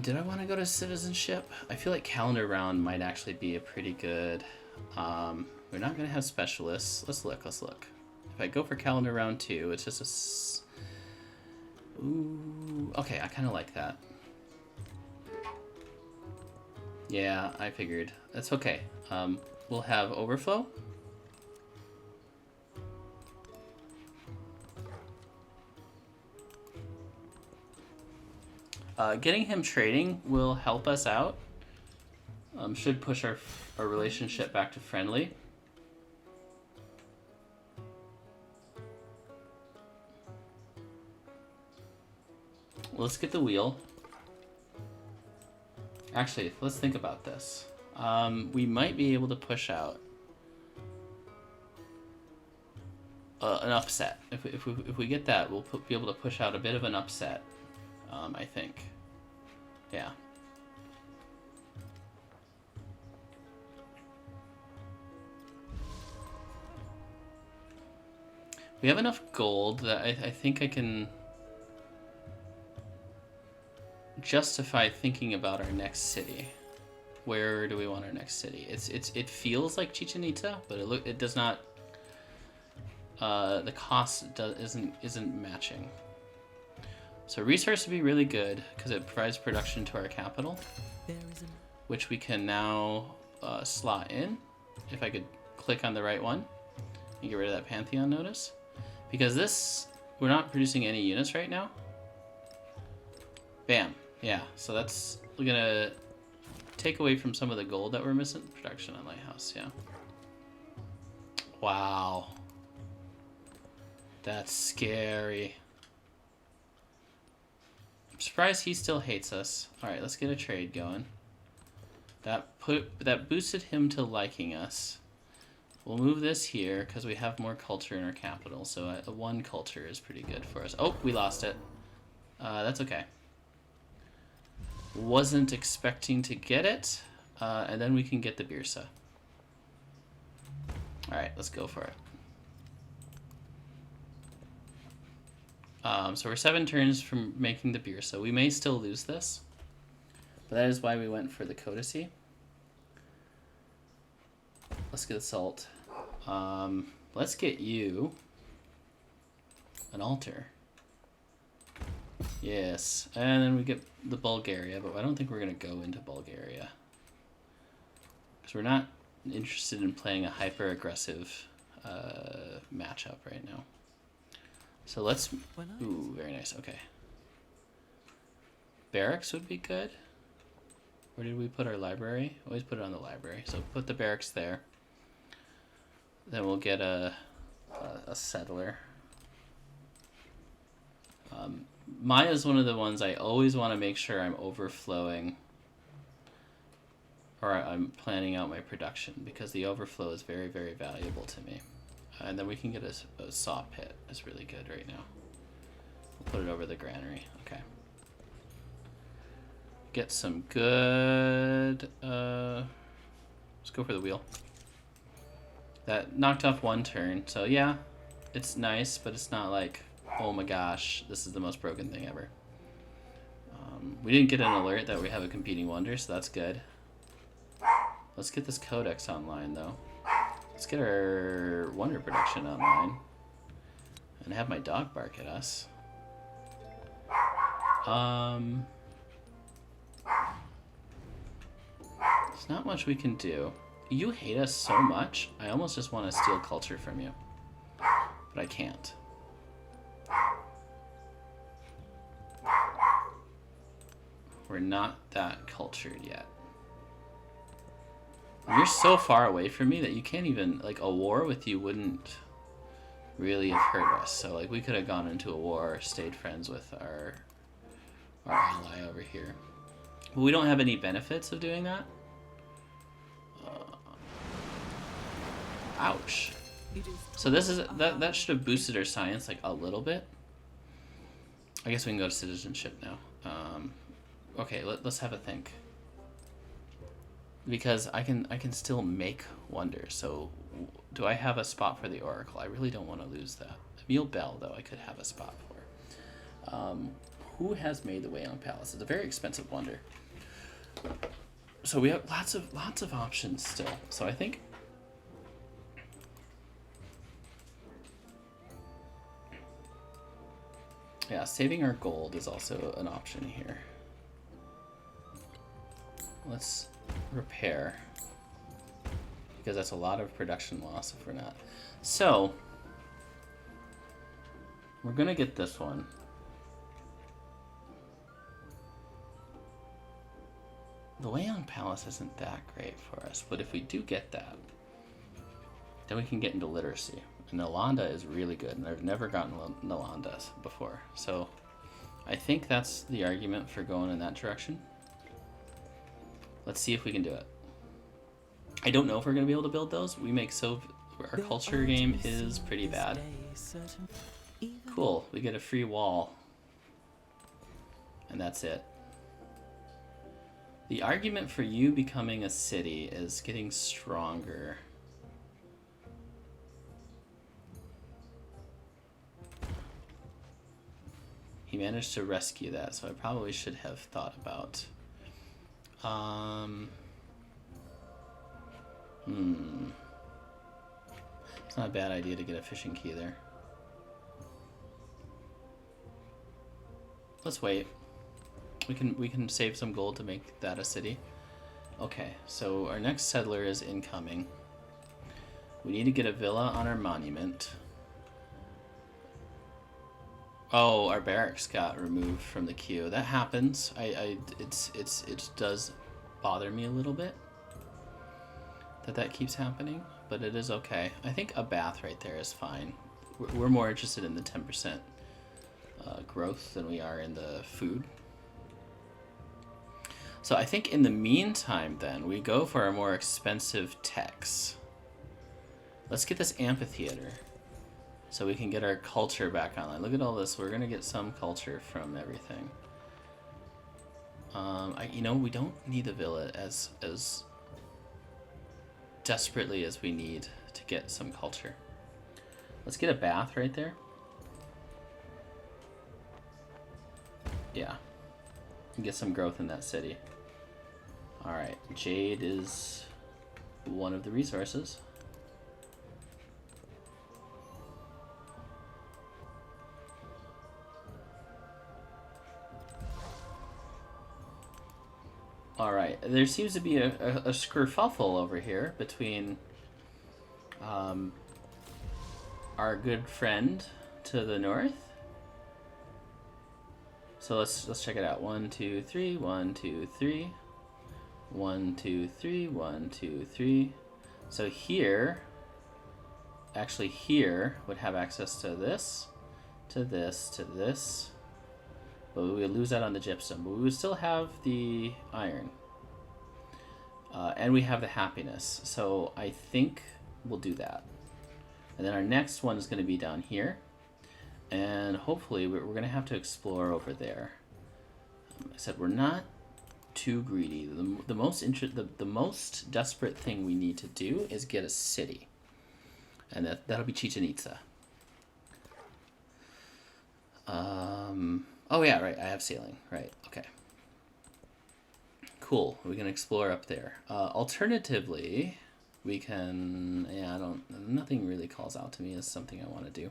Did I want to go to citizenship? I feel like calendar round might actually be a pretty good. We're not gonna have specialists. Let's look. Let's look. If I go for calendar round 2, it's just a. Ooh. Okay, I kind of like that. Yeah, I figured. That's okay. We'll have overflow. Getting him trading will help us out. Should push our relationship back to friendly. Let's get the wheel. Actually, let's think about this. We might be able to push out an upset. If we get that, we'll be able to push out a bit of an upset. I think. Yeah. We have enough gold that I think I can justify thinking about our next city. Where do we want our next city? It feels like Chichen Itza, but it does not. The cost isn't matching. So resource would be really good because it provides production to our capital, which we can now slot in. If I could click on the right one and get rid of that Pantheon notice, because we're not producing any units right now. Bam. Yeah, so that's gonna take away from some of the gold that we're missing. Production on Lighthouse, yeah. Wow. That's scary. I'm surprised he still hates us. Alright, let's get a trade going. That boosted him to liking us. We'll move this here because we have more culture in our capital, so a 1 culture is pretty good for us. Oh, we lost it. That's okay. Wasn't expecting to get it, and then we can get the Birsa. Alright, let's go for it. So we're 7 turns from making the Birsa. We may still lose this, but that is why we went for the Codicy. Let's get a salt. Let's get you an altar. Yes, and then we get the Bulgaria, but I don't think we're going to go into Bulgaria. Because we're not interested in playing a hyper-aggressive matchup right now. So let's... Ooh, very nice, okay. Barracks would be good. Where did we put our library? Always put it on the library. So put the barracks there. Then we'll get a settler. Maya's one of the ones I always want to make sure I'm overflowing, or I'm planning out my production, because the overflow is very, very valuable to me. And then we can get a saw pit. It's really good right now. We'll put it over the granary. Okay. Get some good... let's go for the wheel. That knocked off one turn, so yeah, it's nice, but it's not like, oh my gosh, this is the most broken thing ever. We didn't get an alert that we have a competing wonder, so that's good. Let's get this codex online, though. Let's get our wonder production online. And have my dog bark at us. There's not much we can do. You hate us so much, I almost just want to steal culture from you. But I can't. We're not that cultured yet. You're so far away from me that you can't even, like, a war with you wouldn't really have hurt us. So, like, we could have gone into a war or stayed friends with our ally over here. But we don't have any benefits of doing that. Ouch. So this is that should have boosted our science like a little bit. I guess we can go to citizenship now. Okay, let's have a think. Because I can still make wonders. So do I have a spot for the oracle? I really don't want to lose that. Emil Bell, though, I could have a spot for. Who has made the Wailing Palace? It's a very expensive wonder. So we have lots of options still. So I think. Yeah, saving our gold is also an option here. Let's repair, because that's a lot of production loss if we're not. So we're gonna get this one. The Wailing Palace isn't that great for us, but if we do get that, then we can get into literacy. And Nalanda is really good, and I've never gotten Nalanda before. So I think that's the argument for going in that direction. Let's see if we can do it. I don't know if we're going to be able to build those. We make our culture game is pretty bad. Cool, we get a free wall. And that's it. The argument for you becoming a city is getting stronger. He managed to rescue that, so I probably should have thought about. It's not a bad idea to get a fishing key there. Let's wait. We can save some gold to make that a city. Okay, so our next settler is incoming. We need to get a villa on our monument. Oh, our barracks got removed from the queue. That happens. It does bother me a little bit that keeps happening, but it is okay. I think a bath right there is fine. We're more interested in the 10% growth than we are in the food. So I think in the meantime, then, we go for our more expensive techs. Let's get this amphitheater, so we can get our culture back online. Look at all this. We're going to get some culture from everything. We don't need the villa as desperately as we need to get some culture. Let's get a bath right there. Yeah. And get some growth in that city. Alright, jade is one of the resources. Alright, there seems to be a skerfuffle over here between our good friend to the north. So let's check it out. 1, 2, 3, 1, 2, 3. 1, 2, 3, 1, 2, 3. So here actually here would have access to this, to this, to this. But we would lose out on the gypsum. But we would still have the iron. And we have the happiness. So I think we'll do that. And then our next one is going to be down here. And hopefully we're going to have to explore over there. I said we're not too greedy. The most desperate thing we need to do is get a city. And that'll be Chichen Itza. Oh yeah, right, I have sailing. Right, okay. Cool, we can explore up there. Alternatively, we can... Yeah, nothing really calls out to me as something I want to do.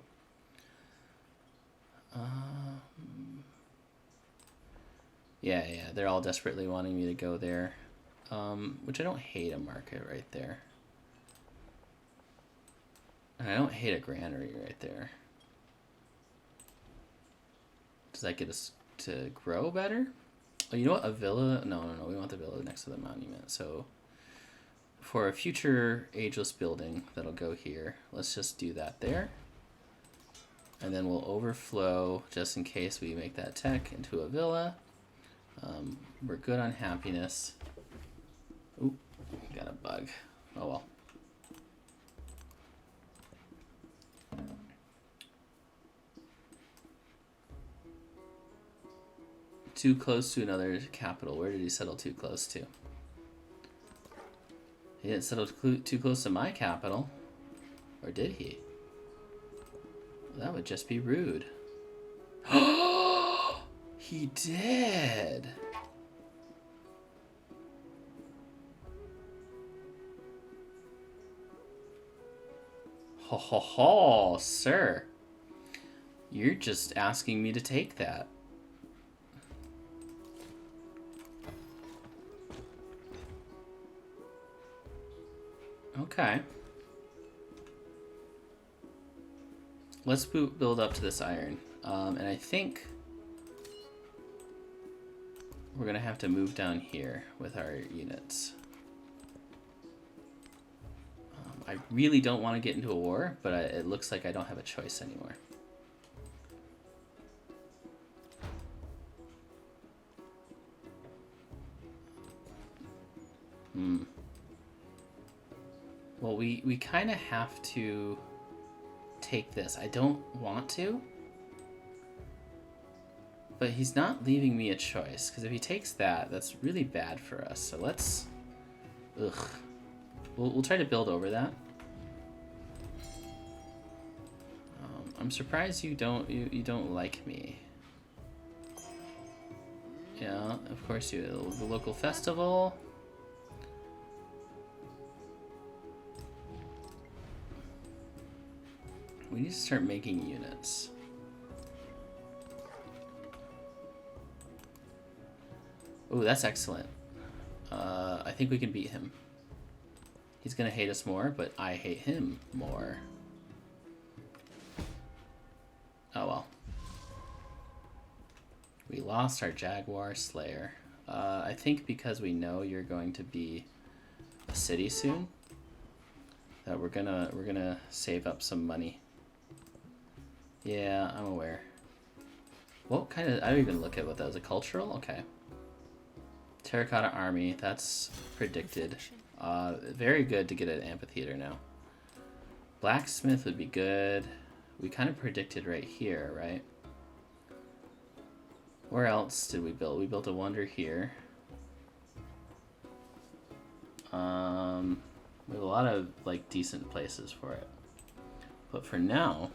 Yeah, they're all desperately wanting me to go there. Which I don't hate a market right there. And I don't hate a granary right there. Does that get us to grow better? Oh, you know what? A villa? No. We want the villa next to the monument. So for a future ageless building that'll go here, let's just do that there. And then we'll overflow, just in case we make that tech, into a villa. We're good on happiness. Oop, got a bug. Oh well. Too close to another capital. Where did he settle too close to? He didn't settle too close to my capital. Or did he? Well, that would just be rude. He did! Ho ho ho, sir. You're just asking me to take that. Okay. Let's build up to this iron. And I think we're going to have to move down here with our units. I really don't want to get into a war, but it looks like I don't have a choice anymore. Well, we kind of have to take this. I don't want to, but he's not leaving me a choice, because if he takes that, that's really bad for us. So let's... Ugh. We'll try to build over that. I'm surprised you don't like me. Yeah, of course you. The local festival. We need to start making units. Oh, that's excellent. I think we can beat him. He's gonna hate us more, but I hate him more. Oh well. We lost our Jaguar Slayer. I think because we know you're going to be a city soon, that we're gonna save up some money. Yeah, I'm aware. What kind of... I don't even look at what that was. A cultural? Okay. Terracotta Army. That's predicted. Very good to get an amphitheater now. Blacksmith would be good. We kind of predicted right here, right? Where else did we build? We built a wonder here. We have a lot of like decent places for it. But for now,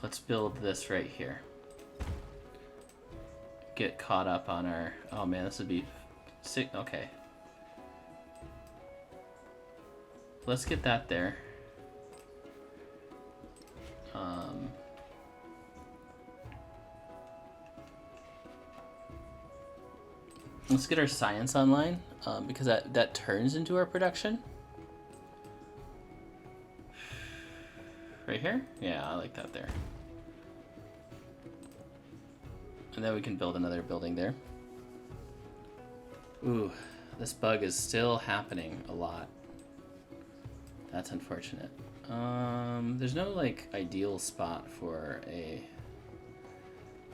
let's build this right here. Get caught up on our... Oh man, this would be sick. Okay. Let's get that there. Let's get our science online, because that turns into our production. Right here? Yeah, I like that there. And then we can build another building there. Ooh, this bug is still happening a lot. That's unfortunate. There's no like ideal spot for a.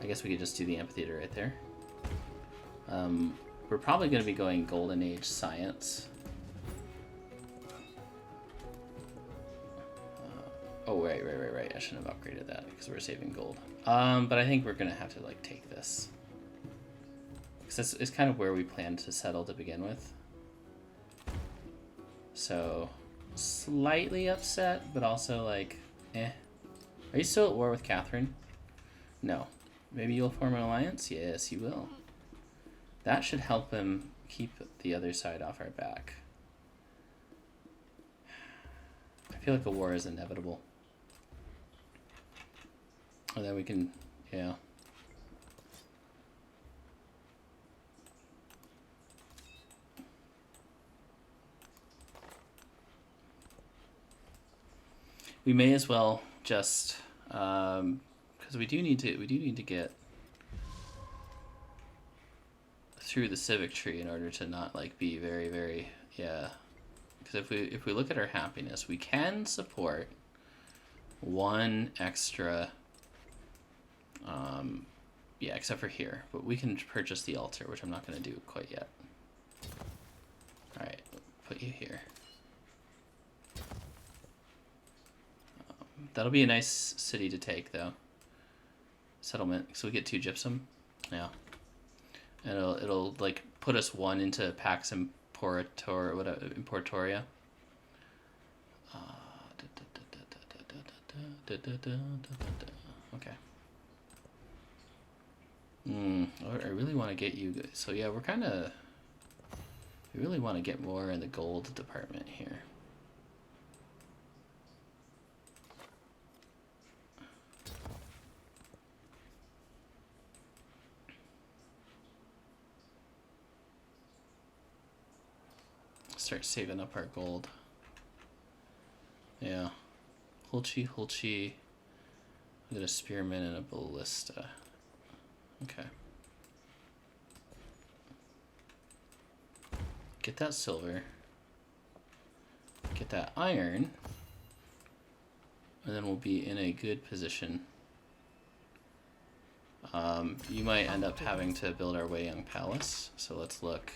I guess we could just do the amphitheater right there. We're probably going to be going Golden Age science. Oh, right. I shouldn't have upgraded that because we're saving gold. But I think we're going to have to like take this. Because it's kind of where we planned to settle to begin with. So, slightly upset, but also like, eh. Are you still at war with Catherine? No. Maybe you'll form an alliance? Yes, you will. That should help him keep the other side off our back. I feel like a war is inevitable. And then we can, yeah. We may as well just, because we do need to get through the civic tree in order to not like be very, very, yeah. Because if we look at our happiness, we can support one extra, yeah, except for here, but we can purchase the altar, which I'm not going to do quite yet. All right, put you here. That'll be a nice city to take, though. Settlement. So we get 2 gypsum. Yeah. And it'll like put us 1 into Pax Importoria. Okay. I really want to get you. So yeah, we really want to get more in the gold department here. Start saving up our gold. Yeah. Hulchi. We got a spearman and a ballista. Okay. Get that silver. Get that iron. And then we'll be in a good position. You might end up having to build our Wei Young Palace. So let's look.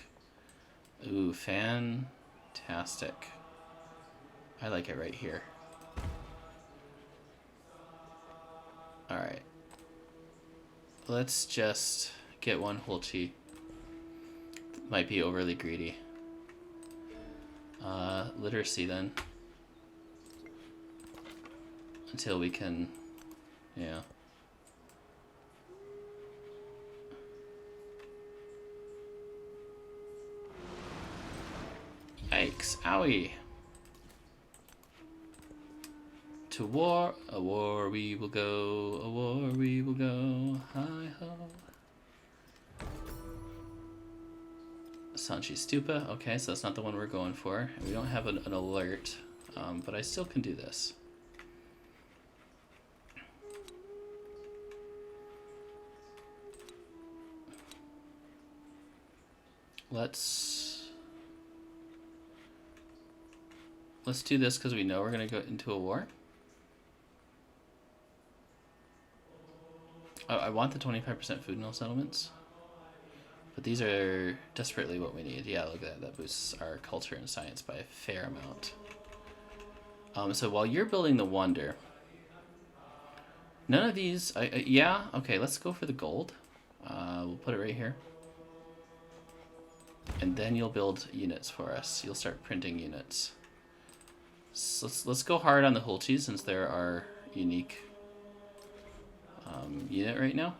Ooh, fantastic. I like it right here. Alright. Let's just get 1 Hulchi. Might be overly greedy. Literacy then. Until we can, yeah. Yikes, owie. To war, a war we will go, a war we will go, hi-ho. Sanchi Stupa, okay, so that's not the one we're going for. We don't have an alert, but I still can do this. Let's do this because we know we're going to go into a war. Oh, I want the 25% food mill settlements. But these are desperately what we need. Yeah, look at that. That boosts our culture and science by a fair amount. So while you're building the wonder, none of these... yeah, okay, let's go for the gold. We'll put it right here. And then you'll build units for us. You'll start printing units. So let's go hard on the Hulchis since they're our unique unit right now.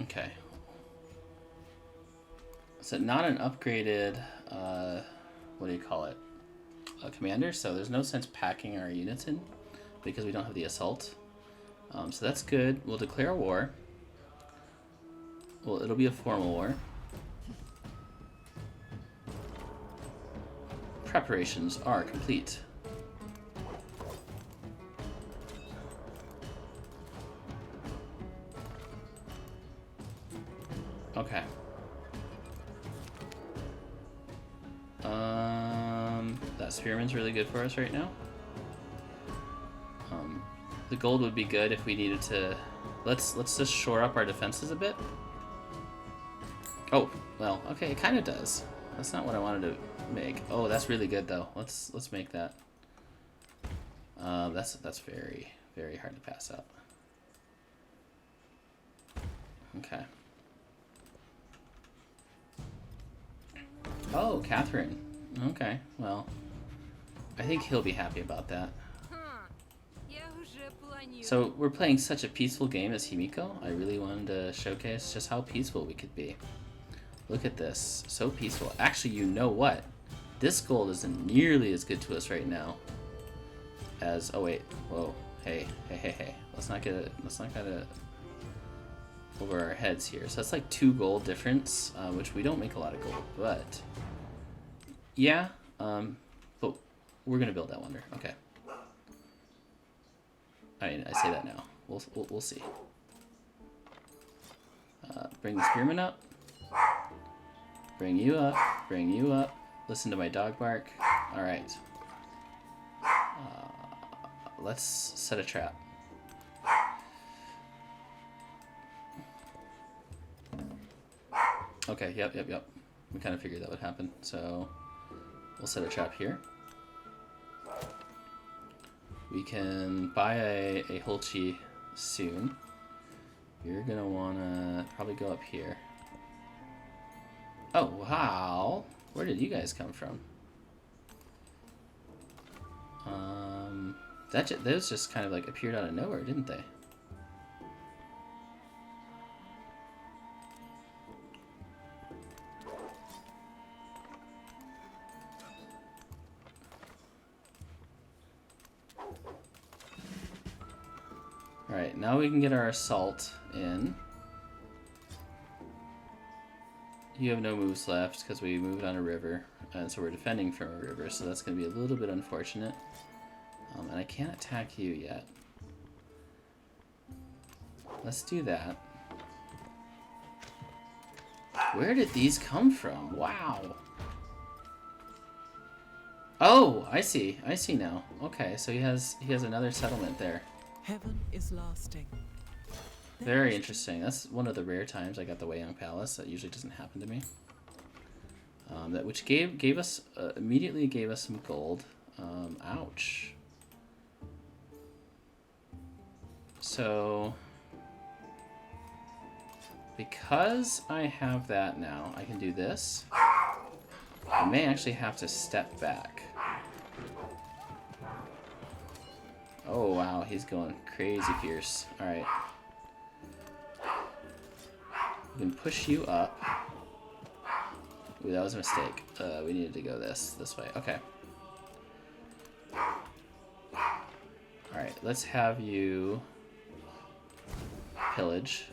Okay. So not an upgraded, what do you call it? A commander, so there's no sense packing our units in because we don't have the assault. So that's good. We'll declare war. Well, it'll be a formal war. Preparations are complete. Okay. That spearman's really good for us right now. The gold would be good if we needed to. Let's just shore up our defenses a bit. Oh, well, okay, it kind of does. That's not what I wanted to make. Oh, that's really good though. Let's make that. That's very, very hard to pass up. Okay. Oh, Catherine. Okay, well, I think he'll be happy about that. So we're playing such a peaceful game as Himiko. I really wanted to showcase just how peaceful we could be. Look at this, so peaceful. Actually, you know what? This gold isn't nearly as good to us right now as. Oh wait, whoa, hey. Let's not get it over our heads here. So that's like 2 gold difference, which we don't make a lot of gold, but yeah. But we're gonna build that wonder. Okay. I mean, I say that now. We'll see. Bring the spearman up. Bring you up. Bring you up. Listen to my dog bark. All right. Let's set a trap. Okay. Yep. We kind of figured that would happen. So we'll set a trap here. We can buy a Holchi soon. You're gonna wanna probably go up here. Oh, wow. Where did you guys come from? Those just kind of like appeared out of nowhere, didn't they? Alright, now we can get our assault in. You have no moves left because we moved on a river, and so we're defending from a river, so that's going to be a little bit unfortunate. And I can't attack you yet. Let's do that. Where did these come from? Wow. Oh, I see now. Okay, so he has another settlement there. Heaven is lasting. Very interesting. That's one of the rare times I got the Wei Young Palace. That usually doesn't happen to me. Which gave us immediately gave us some gold. Ouch. So because I have that now, I can do this. I may actually have to step back. Oh wow, he's going crazy fierce. All right. We can push you up. Ooh, that was a mistake. We needed to go this way. Okay. Alright, let's have you pillage.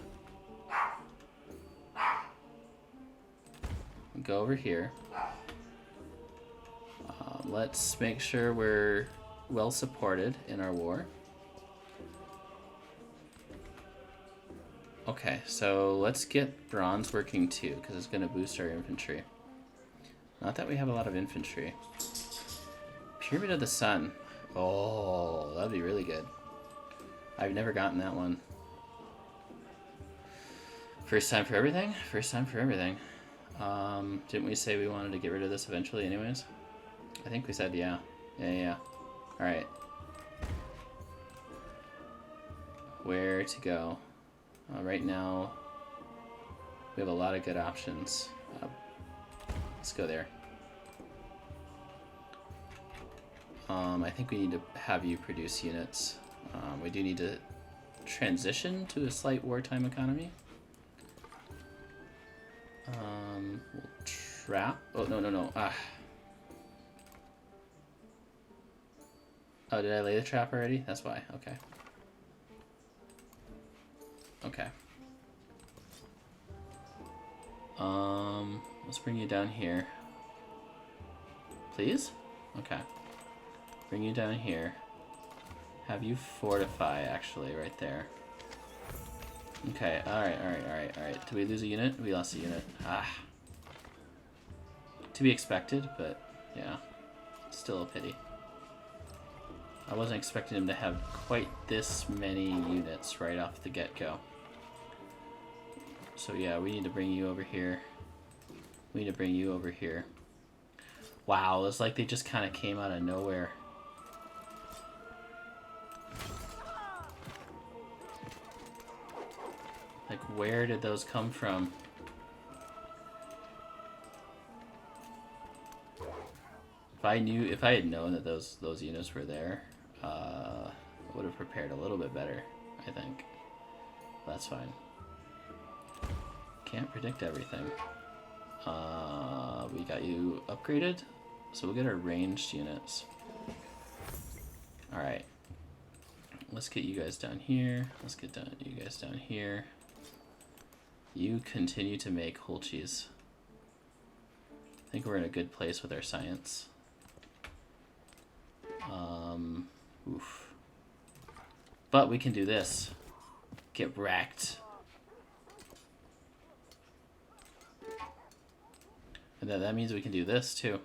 Go over here. Let's make sure we're well supported in our war. Okay, so let's get bronze working too, because it's going to boost our infantry. Not that we have a lot of infantry. Pyramid of the Sun. Oh, that'd be really good. I've never gotten that one. First time for everything? First time for everything. Didn't we say we wanted to get rid of this eventually anyways? I think we said yeah. Yeah. Alright. Where to go? Right now, we have a lot of good options. Let's go there. I think we need to have you produce units. We do need to transition to a slight wartime economy. We'll trap. Oh, no. Oh, did I lay the trap already? That's why. Okay. Okay. Let's bring you down here. Please? Okay. Bring you down here. Have you fortify, actually, right there. Okay, alright. Did we lose a unit? We lost a unit. Ah. To be expected, but yeah, still a pity. I wasn't expecting him to have quite this many units right off the get-go. So yeah, we need to bring you over here. We need to bring you over here. Wow, it's like they just kind of came out of nowhere. Like, where did those come from? If I had known that those units were there, I would have prepared a little bit better, I think. That's fine. Can't predict everything. We got you upgraded, so we'll get our ranged units. Alright. Let's get you guys down here. Let's get you guys down here. You continue to make whole cheese. I think we're in a good place with our science. Oof. But we can do this. Get wrecked. And that means we can do this too.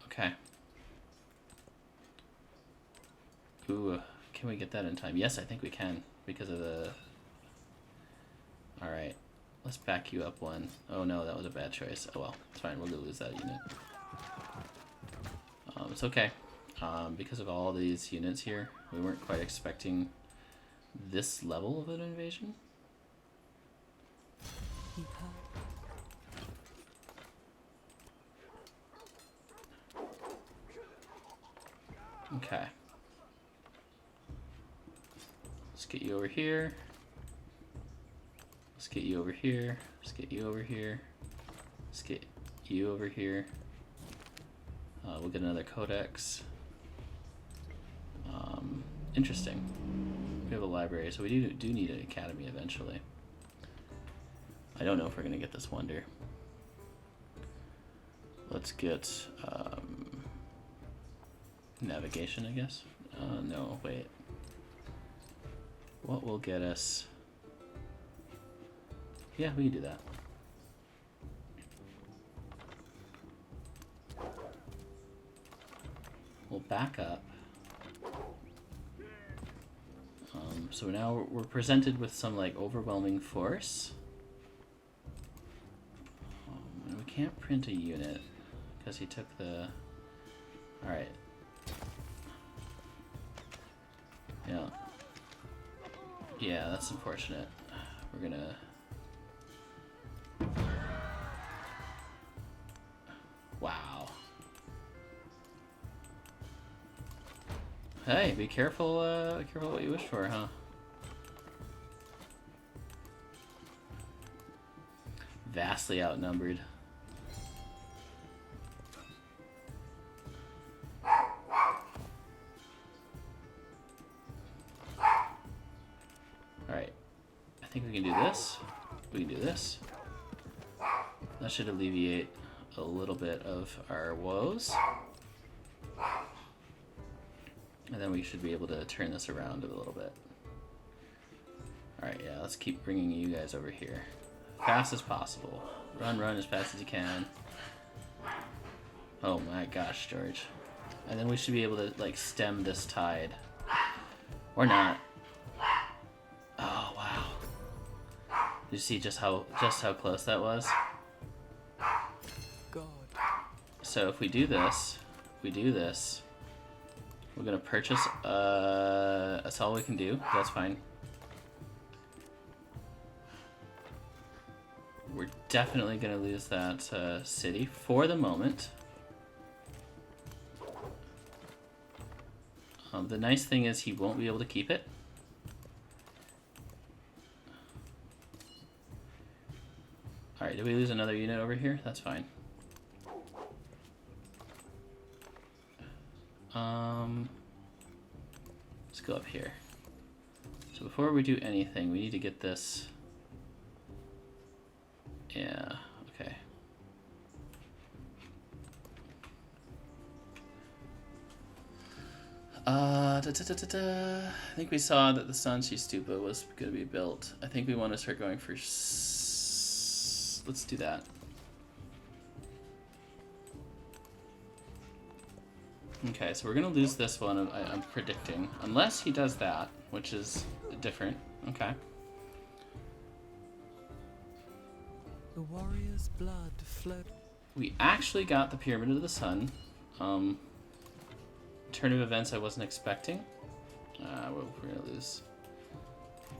Okay. Ooh, can we get that in time? Yes, I think we can because of the... Alright. Let's back you up one. Oh no, that was a bad choice. Oh well, it's fine. We'll lose that unit. It's okay. Because of all these units here, we weren't quite expecting this level of an invasion. Okay. Let's get you over here. Let's get you over here. Let's get you over here. Let's get you over here. We'll get another codex. Interesting. We have a library, so we do need an academy eventually. I don't know if we're going to get this wonder. Let's get navigation, I guess. No, wait. What will get us... Yeah, we can do that. We'll back up. So now we're presented with some like overwhelming force. And we can't print a unit because he took the... Alright. Yeah. Yeah, that's unfortunate. We're gonna... Wow. Hey, be careful, careful what you wish for, huh? Vastly outnumbered. Alright. I think we can do this. We can do this. That should alleviate a little bit of our woes. And then we should be able to turn this around a little bit. Alright, yeah, let's keep bringing you guys over here. Fast as possible. Run as fast as you can. Oh my gosh, George. And then we should be able to, like, stem this tide. Or not. Oh, wow. Did you see just how close that was? God. So if we do this, we're gonna purchase, that's all we can do, that's fine. We're definitely gonna lose that city for the moment. The nice thing is he won't be able to keep it. Alright, did we lose another unit over here? That's fine. Let's go up here. So before we do anything, we need to get this. Yeah, okay. I think we saw that the Sanchi Stupa was going to be built. I think we want to start going for let's do that. Okay, so we're gonna lose this one. I'm predicting, unless he does that, which is different. Okay. The warrior's blood flowed. We actually got the Pyramid of the Sun. Turn of events I wasn't expecting. We're gonna lose.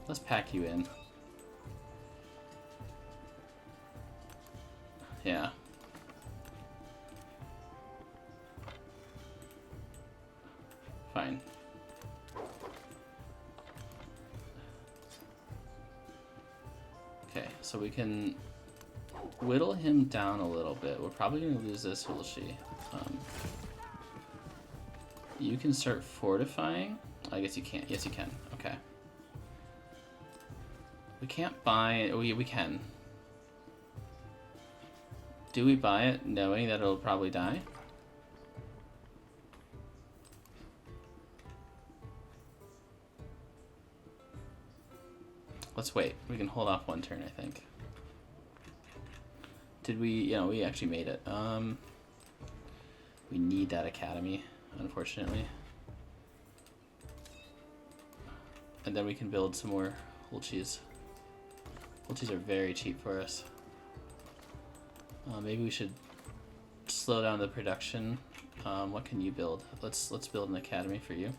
Let's pack you in. Yeah. Fine. Okay, so we can whittle him down a little bit. We're probably gonna lose this, will she? You can start fortifying. I guess you can't. Yes, you can. Okay. We can't buy. We can. Do we buy it knowing that it'll probably die? Let's wait. We can hold off one turn, I think. Did we? Yeah, we actually made it. We need that academy, unfortunately. And then we can build some more Hulchis. Hulchis are very cheap for us. Maybe we should slow down the production. What can you build? Let's build an academy for you.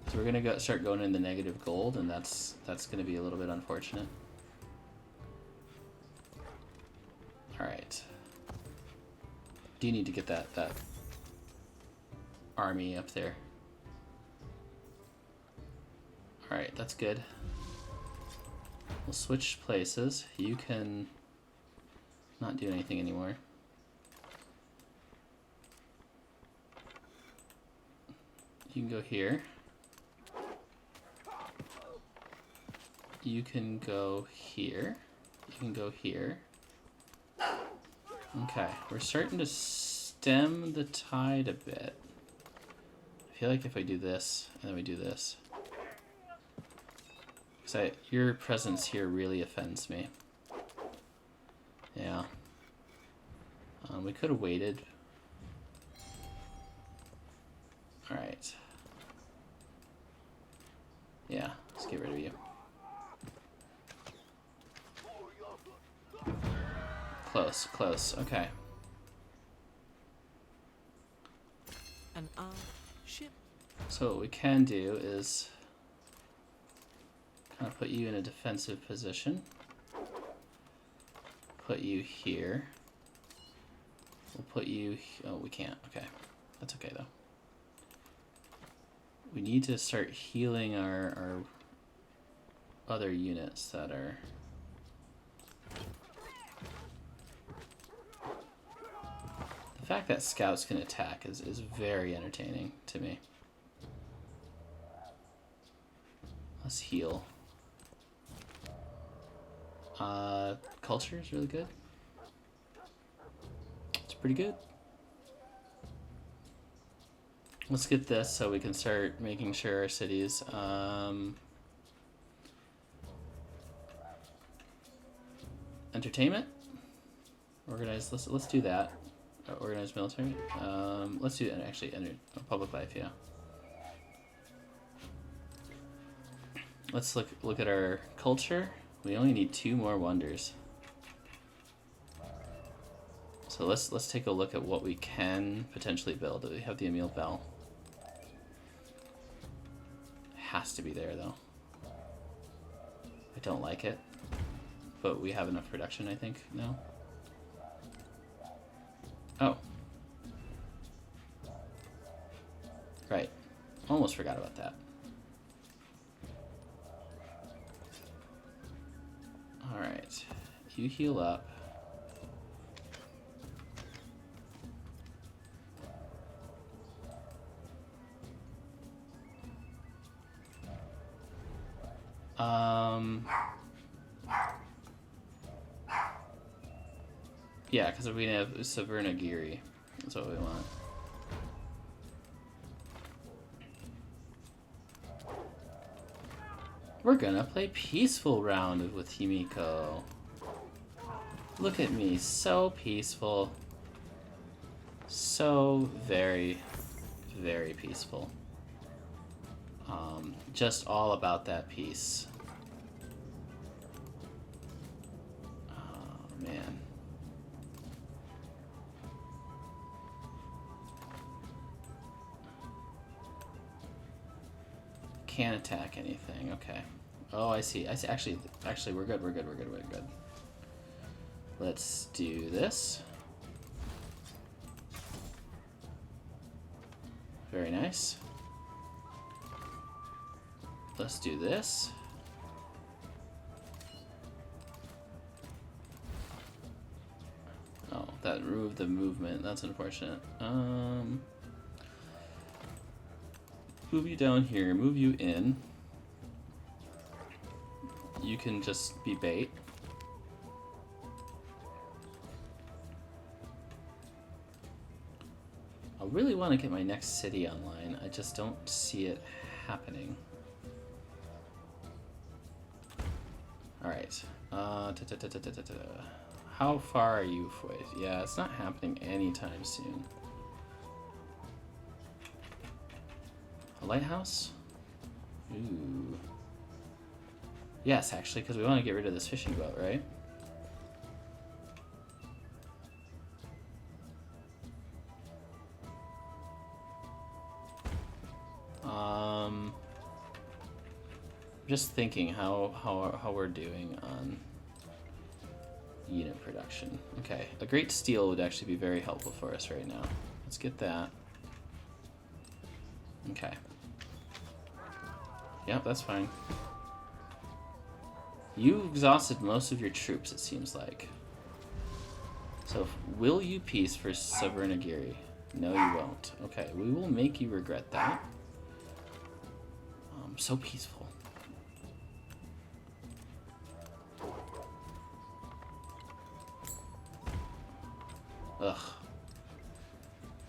So we're gonna start going in the negative gold, and that's gonna be a little bit unfortunate. All right. Do you need to get that army up there? All right, that's good. We'll switch places. You can not do anything anymore. You can go here. You can go here. You can go here. Okay, we're starting to stem the tide a bit. I feel like if I do this, and then we do this. Because your presence here really offends me. Yeah. We could have waited. Alright. Yeah, let's get rid of you. Close, close, okay. An armed ship. So what we can do is kind of put you in a defensive position. Put you here. We'll put you... Oh, we can't. Okay. That's okay, though. We need to start healing our other units that are... The fact that scouts can attack is very entertaining to me. Let's heal. Culture is really good. It's pretty good. Let's get this so we can start making sure our cities. Entertainment. Organized. Let's do that. Organized military. Let's do actually public life. Yeah. Let's look at our culture. We only need 2 more wonders. So let's take a look at what we can potentially build. We have the Emil Bell. Has to be there though. I don't like it, but we have enough production, I think, now. Oh. Right. Almost forgot about that. Alright. You heal up. Yeah, because we have Savernagiri. That's what we want. We're gonna play peaceful round with Himiko. Look at me, so peaceful. So very, very peaceful. Just all about that peace. Oh, man. Can't attack anything, okay. Oh, I see. I see. Actually, we're good. We're good. We're good. We're good. Let's do this. Very nice. Let's do this. Oh, that removed the movement. That's unfortunate. Move you down here. Move you in. You can just be bait. I really want to get my next city online. I just don't see it happening. Alright. How far are you away? Yeah, it's not happening anytime soon. A lighthouse? Ooh. Yes, actually, because we want to get rid of this fishing boat, right? Just thinking how we're doing on unit production. Okay, a great steel would actually be very helpful for us right now. Let's get that. Okay. Yep, that's fine. You exhausted most of your troops, it seems like. So, will you peace for Savernagiri? No, you won't. Okay, we will make you regret that. So peaceful. Ugh.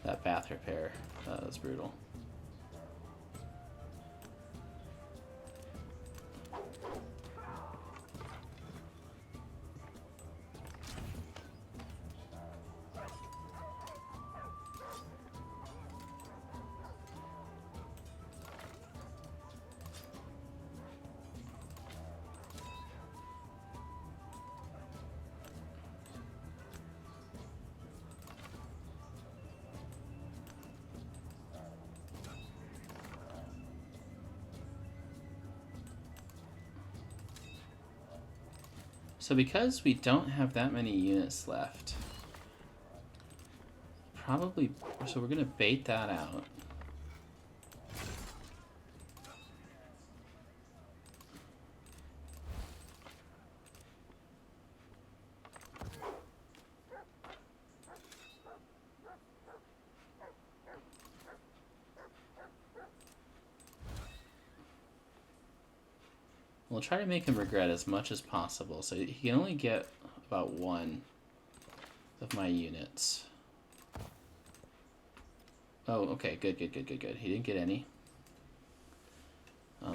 That bath repair. That was brutal. So because we don't have that many units left, probably, so we're gonna bait that out. We'll try to make him regret as much as possible, so he can only get about one of my units. Oh, okay, good. He didn't get any.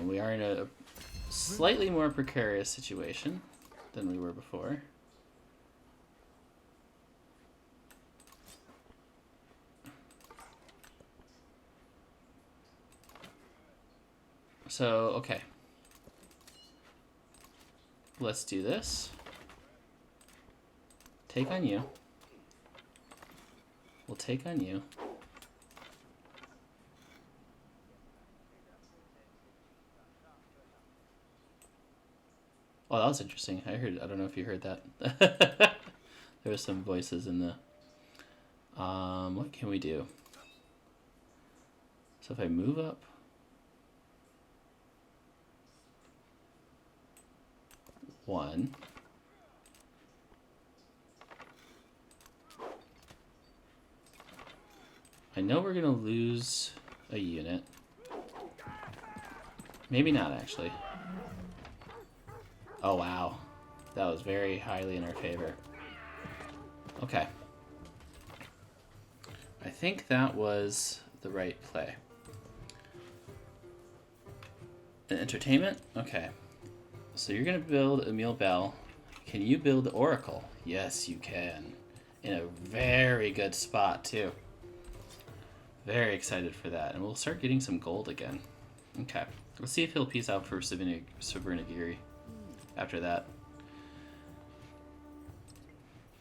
We are in a slightly more precarious situation than we were before. So, okay. Let's do this. Take on you. We'll take on you. Oh, that was interesting. I don't know if you heard that. There were some voices in the... what can we do? So if I move up... one... I know we're gonna lose a unit. Maybe not, actually. Oh, wow. That was very highly in our favor. Okay. I think that was the right play. Entertainment? Okay. So you're gonna build Emil Bell. Can you build Oracle? Yes, you can. In a very good spot, too. Very excited for that. And we'll start getting some gold again. Okay. Let's see if he'll peace out for Savernagiri after that.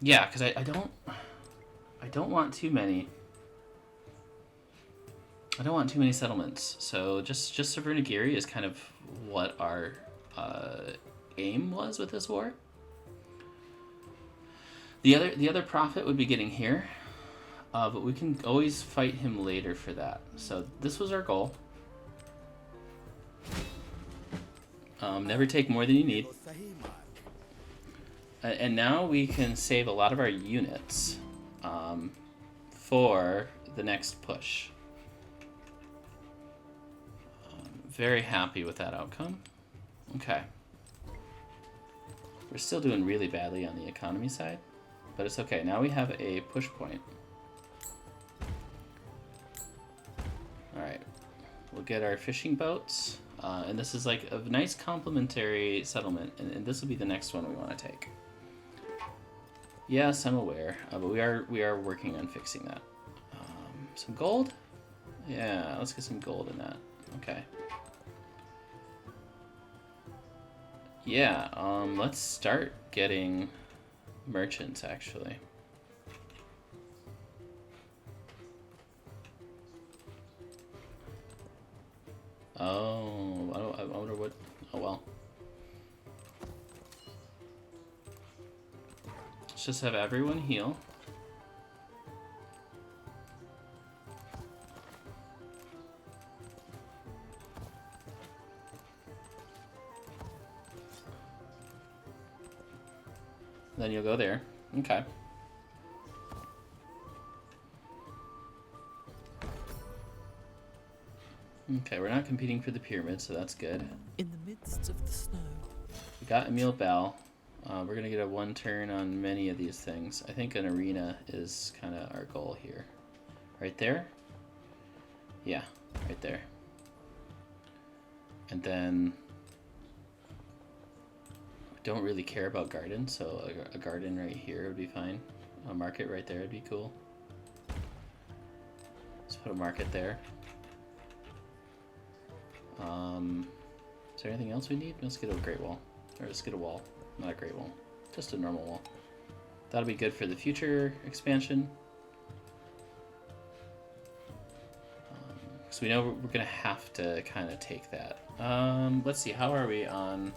Yeah, because I don't want too many. I don't want too many settlements. So just Savernagiri is kind of what our aim was with this war. The other profit would be getting here, but we can always fight him later for that. So this was our goal. Never take more than you need. And now we can save a lot of our units for the next push. Very happy with that outcome. Okay. We're still doing really badly on the economy side, but it's okay. Now we have a push point. Alright. We'll get our fishing boats. And this is like a nice complementary settlement, and this will be the next one we want to take. Yes, I'm aware, but we are working on fixing that. Some gold? Yeah, let's get some gold in that. Okay. Yeah, let's start getting merchants, actually. Oh, I wonder what... Oh, well. Let's just have everyone heal. Then you'll go there. Okay. Okay, we're not competing for the pyramid, so that's good. In the midst of the snow. We got Emil Bell. We're going to get a one turn on many of these things. I think an arena is kind of our goal here. Right there? Yeah, right there. And then... don't really care about garden, so a garden right here would be fine. A market right there would be cool. Let's put a market there. Is there anything else we need? Let's get a great wall. Or let's get a wall. Not a great wall. Just a normal wall. That'll be good for the future expansion. So we know we're going to have to kind of take that. Let's see, how are we on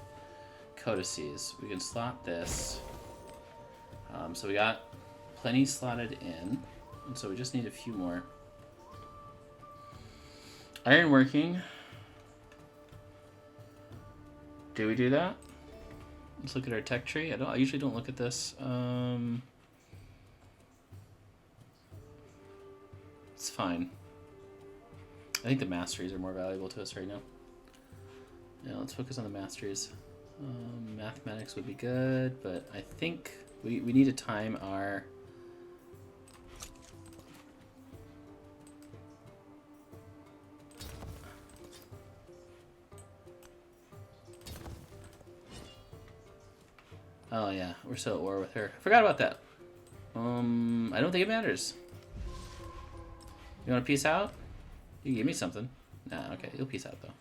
codices? We can slot this. So we got plenty slotted in. And so we just need a few more. Ironworking. Do we do that? Let's look at our tech tree. I usually don't look at this. It's fine. I think the masteries are more valuable to us right now. Yeah, let's focus on the masteries. Mathematics would be good, but I think we need to time our... Oh yeah, we're still at war with her. I forgot about that. I don't think it matters. You want to peace out? You can give me something. Nah, okay, you'll peace out though.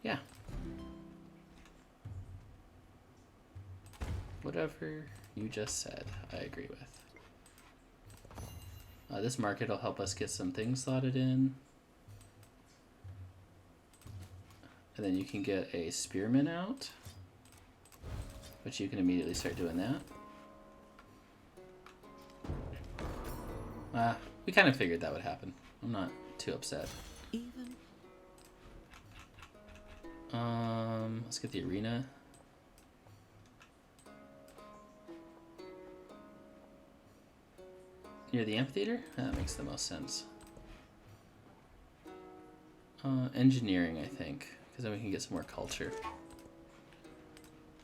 Yeah. Whatever you just said, I agree with. This market will help us get some things slotted in. And then you can get a spearman out, which you can immediately start doing that. We kind of figured that would happen. I'm not too upset. Even. Let's get the arena. Near the amphitheater? That makes the most sense. Engineering, I think, because then we can get some more culture.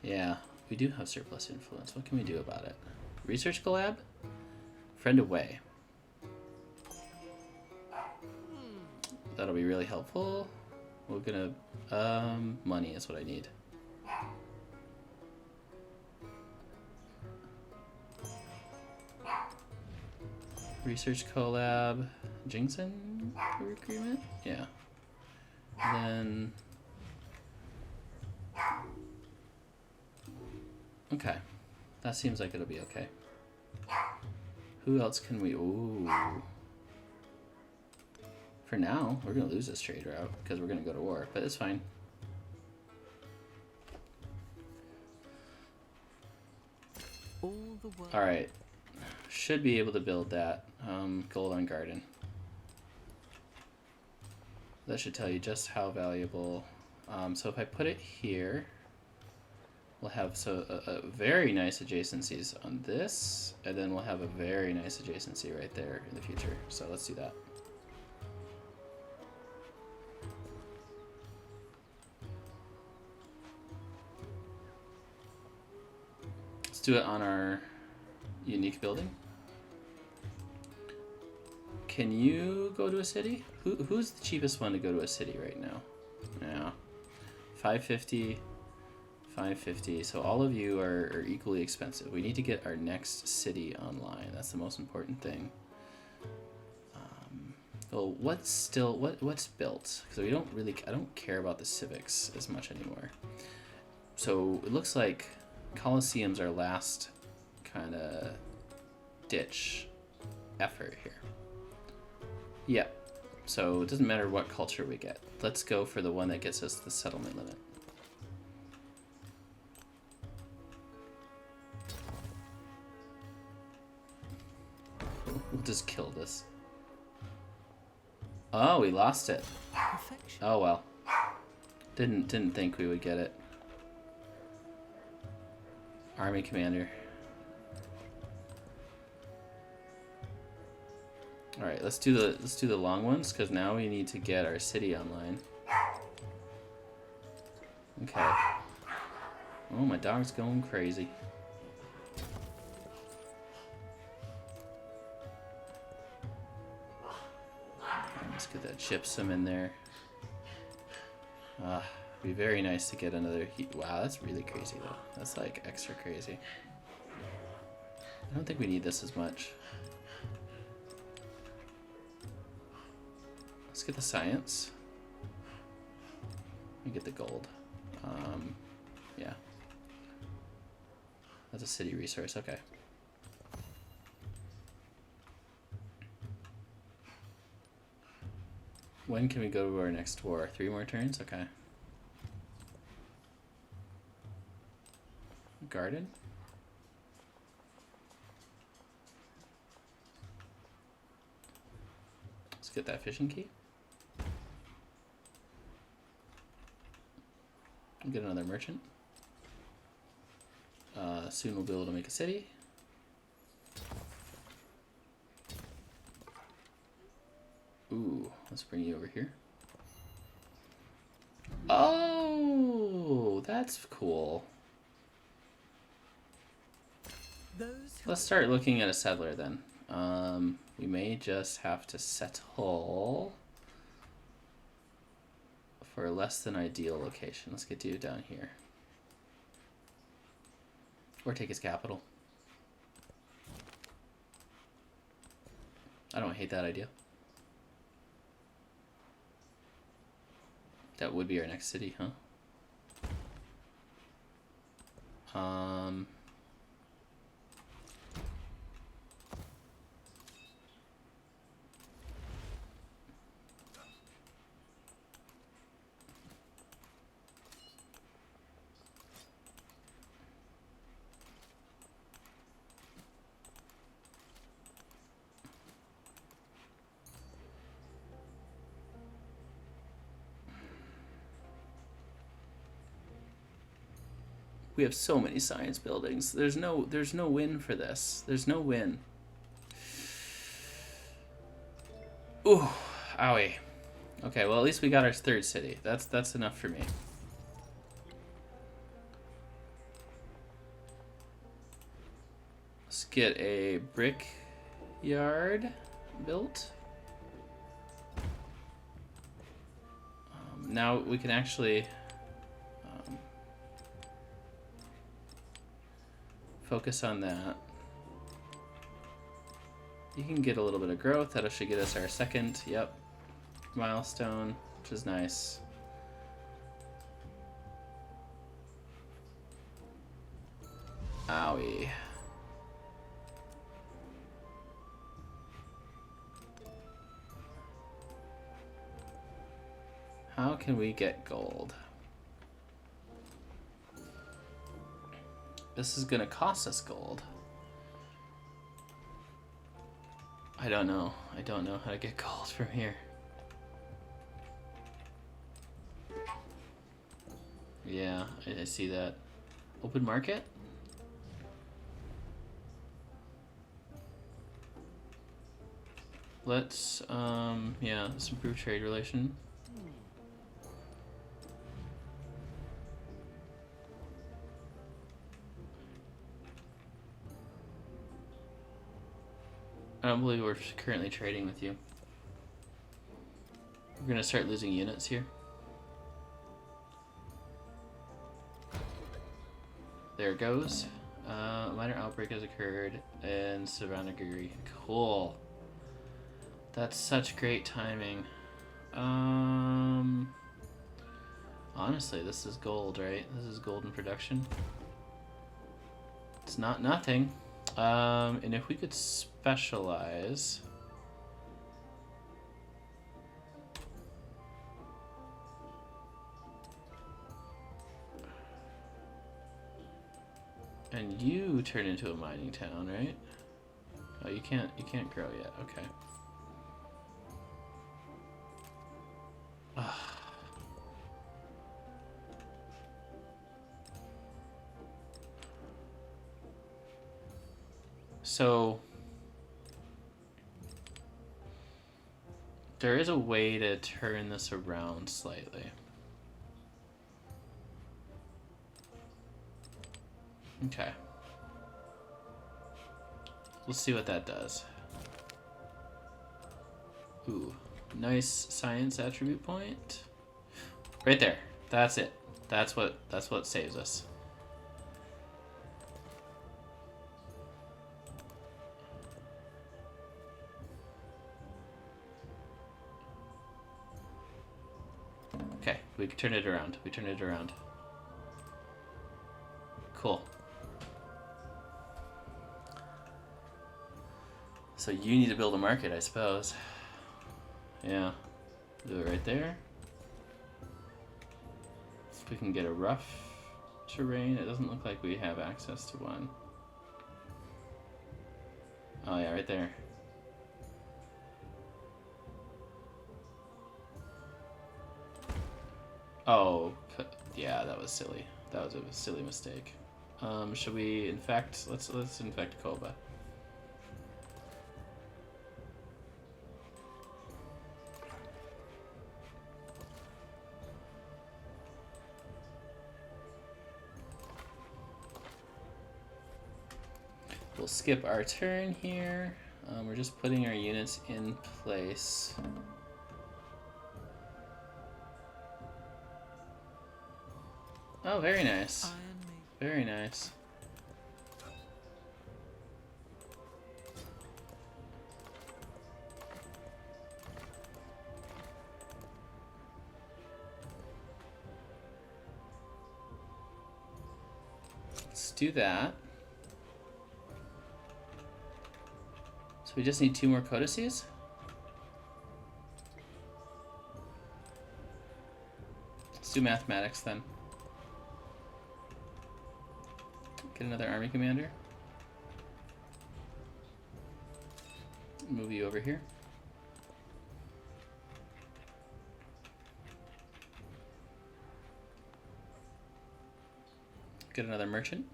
Yeah, we do have surplus influence. What can we do about it? Research collab? Friend away. That'll be really helpful. We're gonna money is what I need. Research collab, Jingson agreement? Yeah. Then okay. That seems like it'll be okay. Who else can we ooh. For now, we're gonna lose this trade route because we're gonna go to war, but it's fine. Alright. Should be able to build that. Gold on garden. That should tell you just how valuable. So if I put it here, we'll have a very nice adjacencies on this, and then we'll have a very nice adjacency right there in the future. So let's do that. Let's do it on our unique building. Can you go to a city? Who's the cheapest one to go to a city right now? Yeah, 550, 550. So all of you are equally expensive. We need to get our next city online. That's the most important thing. Well, what's built? Because I don't care about the civics as much anymore. So it looks like Colosseum's our last kind of ditch effort here. Yep. So it doesn't matter what culture we get. Let's go for the one that gets us the settlement limit. We'll just kill this. Oh, we lost it. Perfection. Oh well. Didn't think we would get it. Army commander. All right, let's do the long ones because now we need to get our city online. Okay. Oh, my dog's going crazy. Let's get that gypsum in there. It'd be very nice to get another heat. Wow, that's really crazy though. That's like extra crazy. I don't think we need this as much. Let's get the science. We get the gold. Yeah. That's a city resource, okay. When can we go to our next war? 3 more turns? Okay. Garden? Let's get that fishing key. Get another merchant. Soon we'll be able to make a city. Ooh, let's bring you over here. Oh, that's cool. Let's start looking at a settler then. We may just have to settle for a less than ideal location. Let's get you down here. Or take his capital. I don't hate that idea. That would be our next city, huh? We have so many science buildings. There's no win for this. There's no win. Ooh, owie. Okay, well at least we got our 3rd city. That's enough for me. Let's get a brick yard built. now we can actually focus on that. You can get a little bit of growth. That should get us our second, yep, milestone, which is nice. Owie. How can we get gold? This is gonna cost us gold. I don't know. I don't know how to get gold from here. Yeah, I see that. Open market? Let's, yeah, let's improve trade relation. I don't believe we're currently trading with you. We're gonna start losing units here. There it goes. A minor outbreak has occurred in Savannaguri. Cool. That's such great timing. Honestly, this is gold, right? This is gold in production. It's not nothing. And if we could specialize. And you turn into a mining town, right? Oh, you can't grow yet. Okay. So there is a way to turn this around slightly. Okay. Let's see what that does. Ooh, nice science attribute point. Right there. That's it. That's what saves us. Okay, we turn it around. We turn it around. Cool. So you need to build a market, I suppose. Yeah. Do it right there. If we can get a rough terrain, it doesn't look like we have access to one. Oh yeah, right there. Oh, yeah, that was silly. That was a silly mistake. Should we infect? Let's infect Koba. We'll skip our turn here. We're just putting our units in place. Oh, very nice. Very nice. Let's do that. So we just need 2 more codices? Let's do mathematics then. Get another army commander. Move you over here. Get another merchant.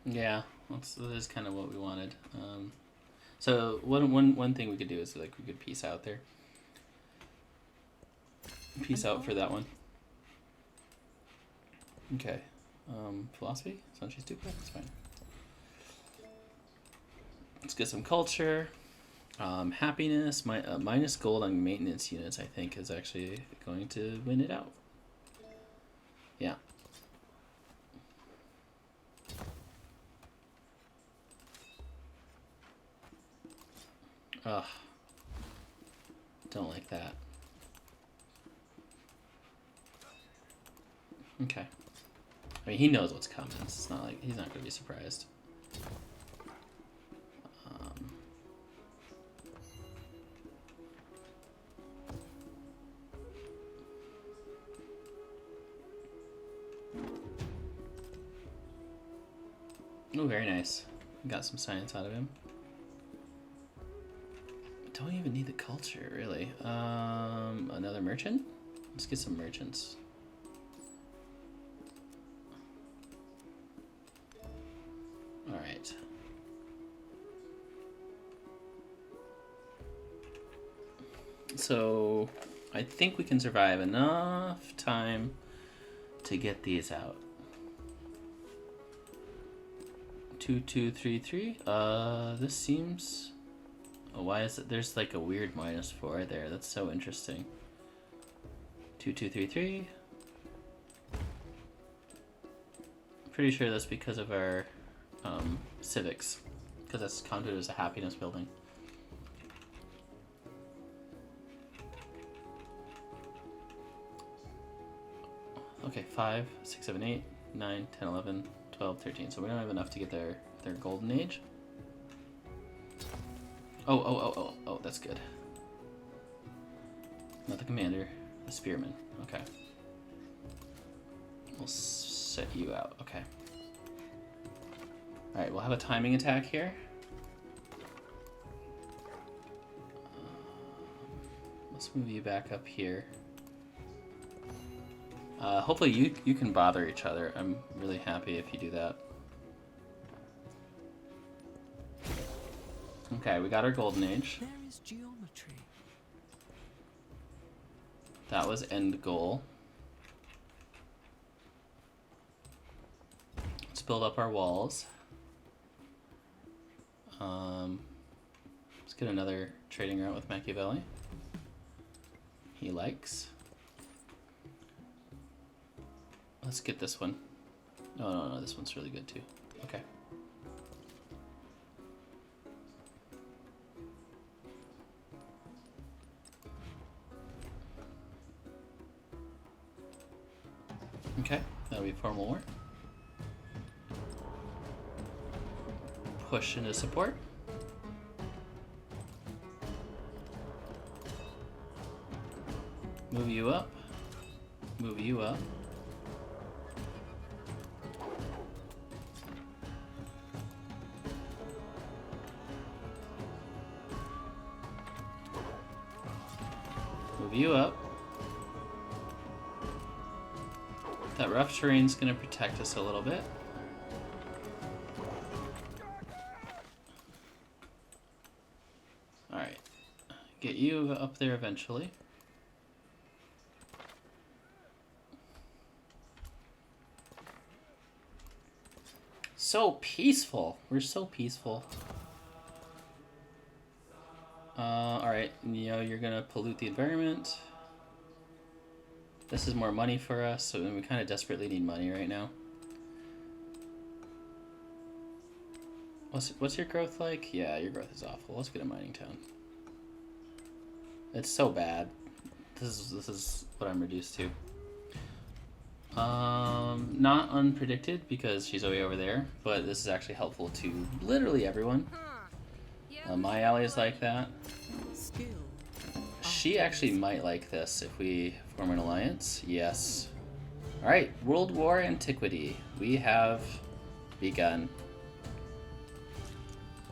Yeah, that is kind of what we wanted. So one thing we could do is like we could peace out there. Peace out for that one. Okay. Philosophy? Sunshine stupid? That's fine. Let's get some culture. Happiness. Minus gold on maintenance units, I think, is actually going to win it out. Yeah. Ugh. Don't like that. Okay. I mean, he knows what's coming. It's not like he's not going to be surprised. Oh, very nice. Got some science out of him. Don't even need the culture, really. Another merchant? Let's get some merchants. Alright. So, I think we can survive enough time to get these out. 2, 2, 3, 3. This seems... Oh, why is it? There's like a weird -4 there. That's so interesting. 2, 2, 3, 3. Pretty sure that's because of our civics, because that's counted as a happiness building. Okay, 5, 6, 7, 8, 9, 10, 11, 12, 13. So we don't have enough to get their golden age. Oh, that's good. Not the commander, the spearman. Okay. We'll set you out. Okay. Alright, we'll have a timing attack here. Let's move you back up here. Hopefully you can bother each other. I'm really happy if you do that. Okay, we got our golden age. There is geometry. That was end goal. Let's build up our walls. Let's get another trading route with Machiavelli. He likes. Let's get this one. No, this one's really good too. Okay. Okay, that'll be formal war. Push into support. Move you up. Move you up. Move you up. That rough terrain's going to protect us a little bit. Alright. Get you up there eventually. So peaceful. We're so peaceful. Alright, you know, you're going to pollute the environment. This is more money for us, so we kind of desperately need money right now. What's your growth like? Yeah, your growth is awful. Let's get a mining town. It's so bad. This is what I'm reduced to. Not unpredicted because she's way over there, but this is actually helpful to literally everyone. My ally is like that. She actually might like this if we form an alliance. Yes. Alright, World War Antiquity. We have begun.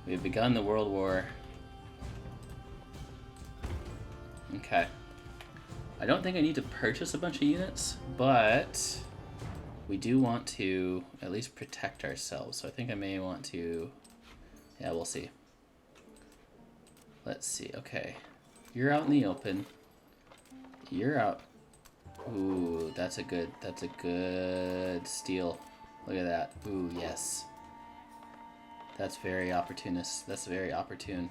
We have begun the World War. Okay. I don't think I need to purchase a bunch of units, but we do want to at least protect ourselves. So I think I may want to, yeah, we'll see. Let's see, okay. You're out in the open. You're out. Ooh, that's a good steal. Look at that. Ooh, yes. That's very opportunist. That's very opportune.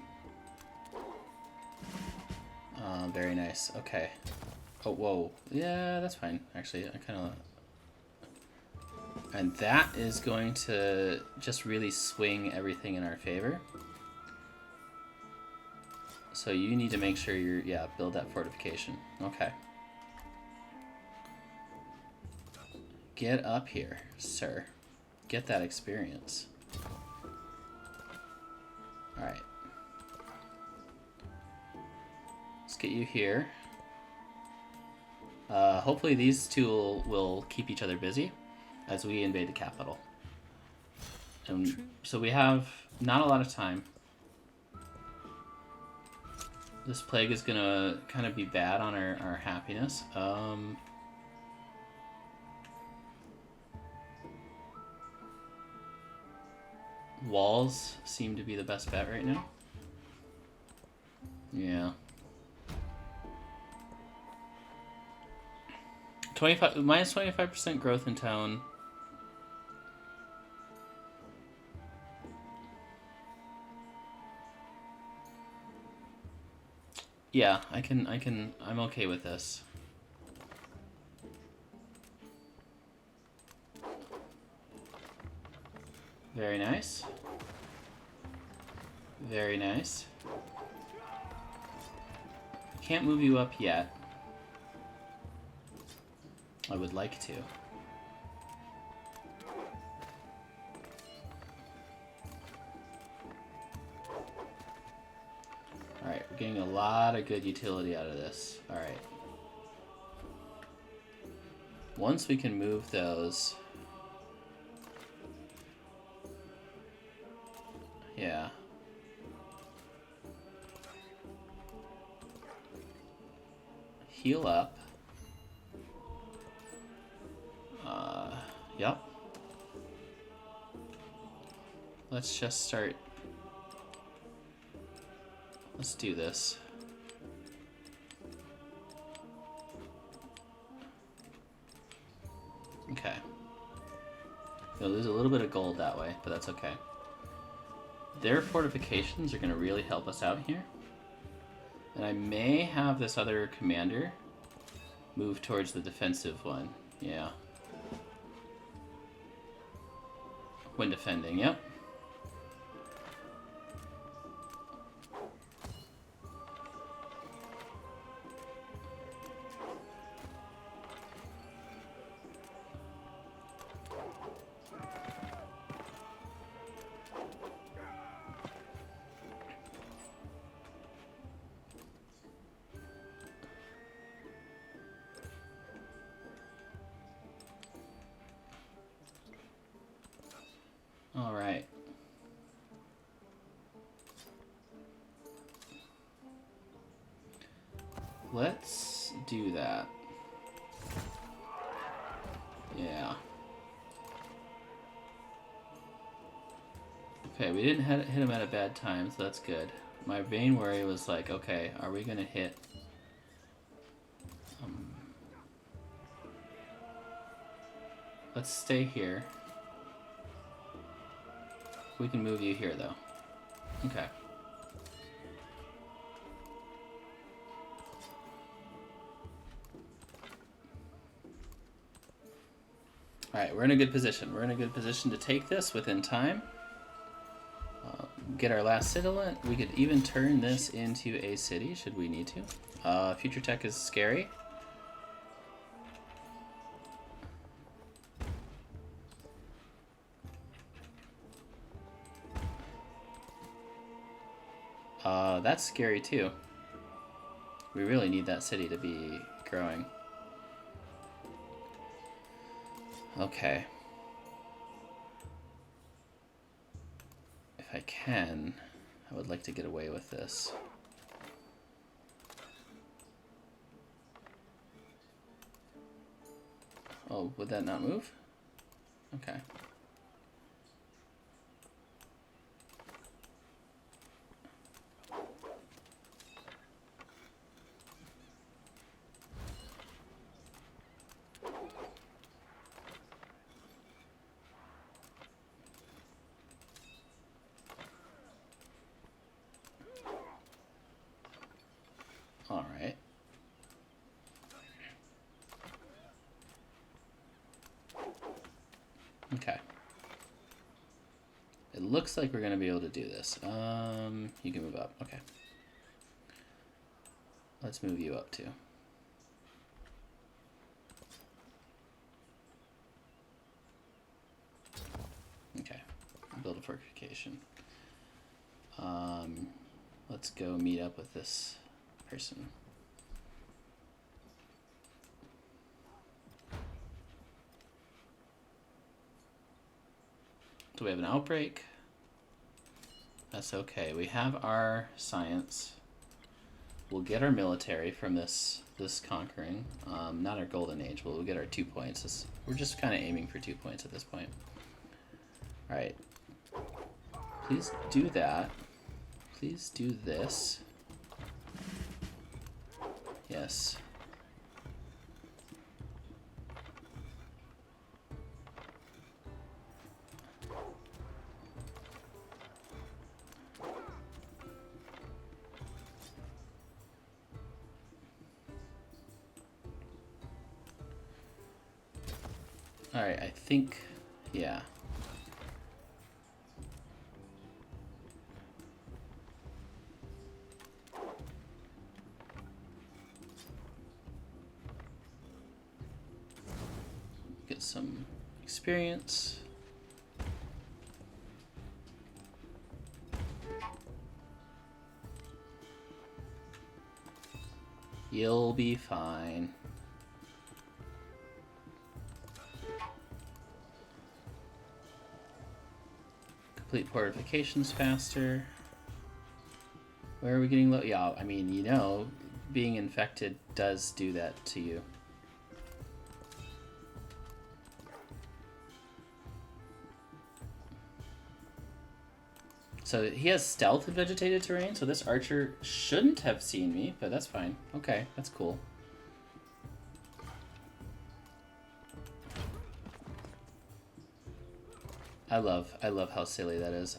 Very nice. Okay. Oh, whoa. Yeah, that's fine. Actually, I kind of... And that is going to just really swing everything in our favor. So you need to make sure you're... Yeah, build that fortification. Okay. Get up here, sir. Get that experience. Alright. Let's get you here. Hopefully these two will keep each other busy as we invade the capital. And so we have not a lot of time. This plague is gonna kind of be bad on our happiness. Walls seem to be the best bet right now. Yeah. 25% growth in town. Yeah, I'm okay with this. Very nice. Very nice. Can't move you up yet. I would like to. Alright, we're getting a lot of good utility out of this. Alright. Once we can move those... Yeah. Heal up. Yep. Let's just start. Let's do this. Okay. You'll lose a little bit of gold that way, but that's okay. Their fortifications are going to really help us out here. And I may have this other commander move towards the defensive one. Yeah. When defending, yep. All right. Let's do that. Yeah. Okay, we didn't hit him at a bad time, so that's good. My main worry was like, okay, are we gonna hit... Let's stay here. We can move you here, though. Okay. Alright, we're in a good position. We're in a good position to take this within time. Get our last citadel. We could even turn this into a city, should we need to. Future tech is scary. That's scary too. We really need that city to be growing. Okay. If I can, I would like to get away with this. Oh, would that not move? Okay. All right. Okay. It looks like we're going to be able to do this. You can move up. Okay. Let's move you up too. Okay. Build a fortification. Let's go meet up with this person. Do we have an outbreak? That's okay. We have our science. We'll get our military from this conquering. Not our golden age, but we'll get our 2 points. We're just kind of aiming for 2 points at this point. All right. Please do that. Please do this. Yes. All right, I think, yeah. Get some experience. You'll be fine. Complete fortifications faster. Where are we getting low? Yeah, I mean, you know, being infected does do that to you. So he has stealth in vegetated terrain, so this archer shouldn't have seen me, but that's fine. Okay, that's cool. I love how silly that is.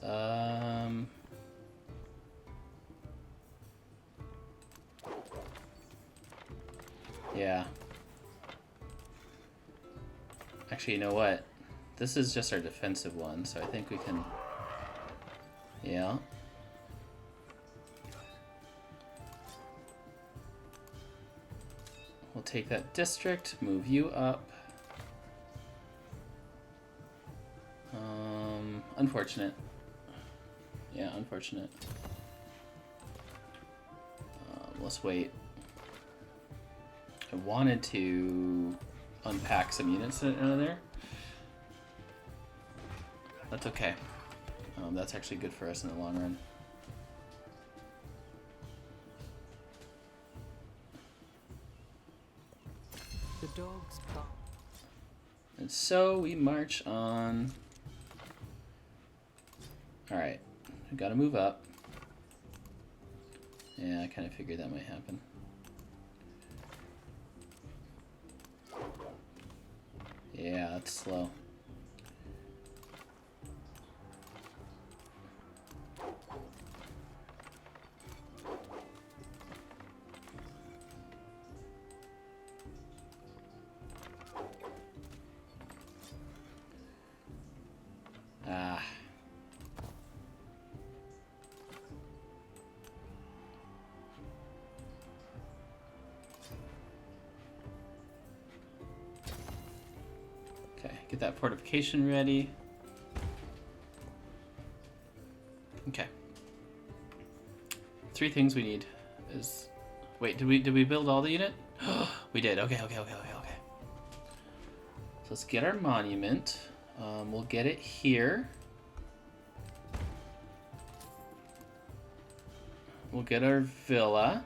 Yeah. Actually, you know what? This is just our defensive one, so I think we can... Yeah. We'll take that district, move you up. Unfortunate. Yeah, unfortunate. Let's wait. I wanted to unpack some units out of there. That's okay. That's actually good for us in the long run. The dogs bark. And so we march on. Alright, we gotta move up. Yeah, I kind of figured that might happen. Yeah, it's slow. Ah. Okay, get that fortification ready. Okay. 3 things we need is... Wait, did we build all the unit? We did. Okay. So let's get our monument. We'll get it here. We'll get our villa.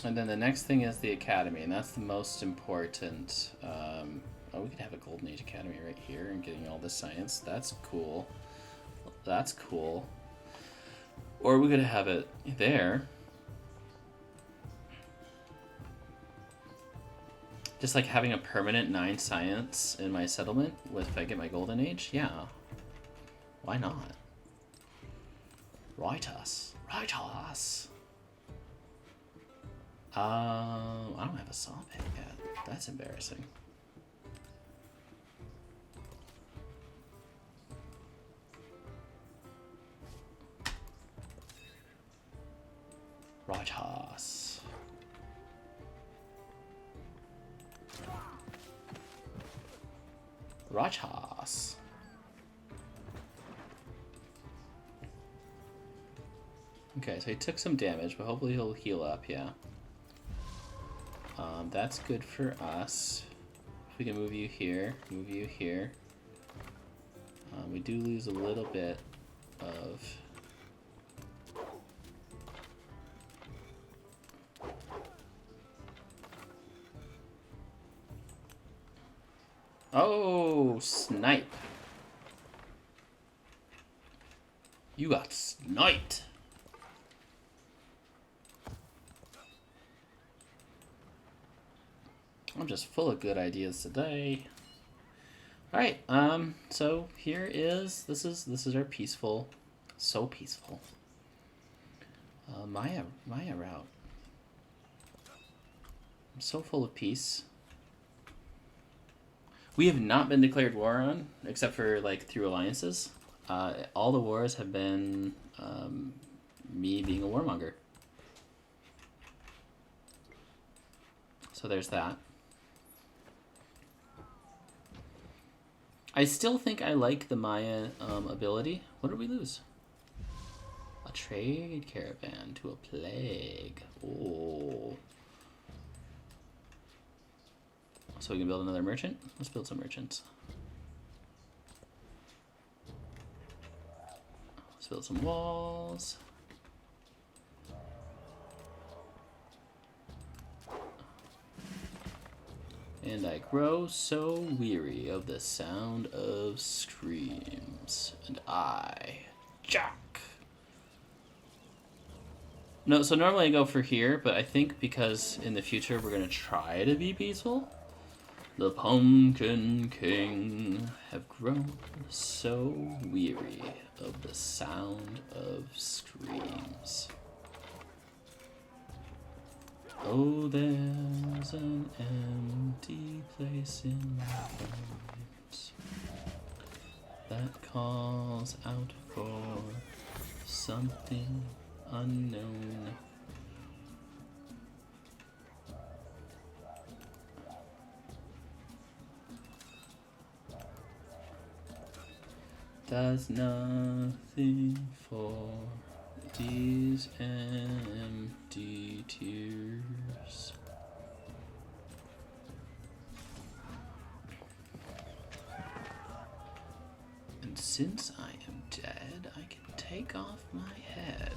And then the next thing is the academy, and that's the most important. Oh, we could have a Golden Age Academy right here and getting all this science. That's cool. That's cool. Or we could have it there. Just like having a permanent 9 science in my settlement if I get my Golden Age? Yeah. Why not? Write us. Write us. I don't have a saw pit yet. That's embarrassing. Right us. Right us. Okay, so he took some damage, but hopefully he'll heal up, yeah. That's good for us. If we can move you here, move you here. We do lose a little bit of... Oh, snipe. You got sniped. I'm just full of good ideas today. All right, so here is this is our peaceful, so peaceful. Maya route. I'm so full of peace. We have not been declared war on, except for like through alliances. All the wars have been me being a warmonger. So there's that. I still think I like the Maya ability. What did we lose? A trade caravan to a plague. Oh. So we can build another merchant? Let's build some merchants. Let's build some walls. And I grow so weary of the sound of screams. And I jack. No, so normally I go for here, but I think because in the future we're going to try to be peaceful, the Pumpkin King have grown so weary of the sound of screams. Oh, there's an empty place in my bones that calls out for something unknown. Does nothing for these empty tears. And since I am dead, I can take off my head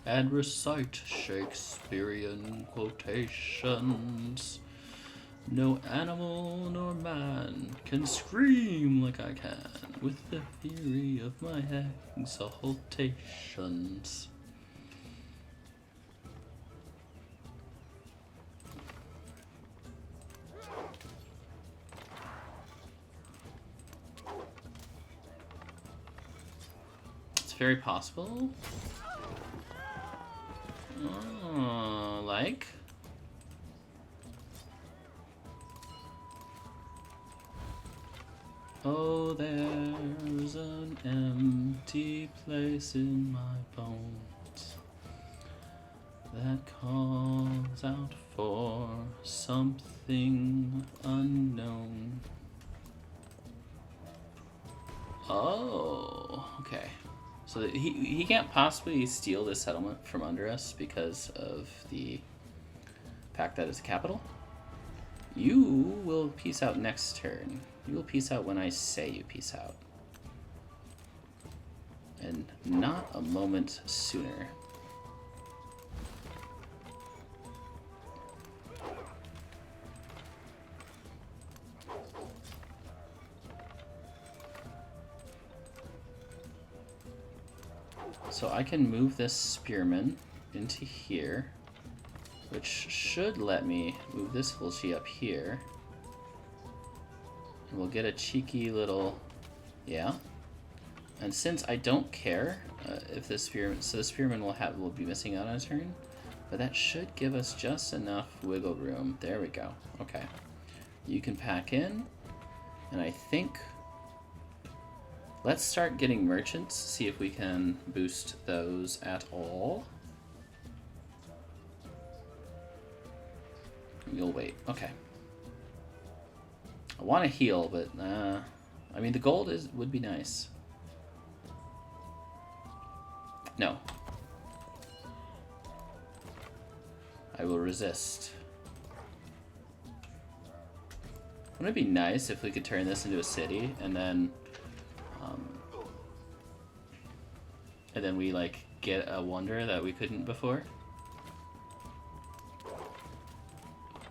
and recite Shakespearean quotations. No animal nor man can scream like I can with the fury of my exaltations. It's very possible. Oh, like... Oh, there's an empty place in my bones that calls out for something unknown. Oh, okay. So he can't possibly steal this settlement from under us because of the fact that it's a capital. You will peace out next turn. You will peace out when I say you peace out. And not a moment sooner. So I can move this spearman into here, which should let me move this Fulci up here. And we'll get a cheeky little, yeah. And since I don't care if this spearman, so the spearman will be missing out on a turn, but that should give us just enough wiggle room. There we go. Okay, you can pack in, and I think let's start getting merchants. See if we can boost those at all. You'll wait. Okay. I want to heal, but I mean the gold would be nice. No. I will resist. Wouldn't it be nice if we could turn this into a city and then we like get a wonder that we couldn't before?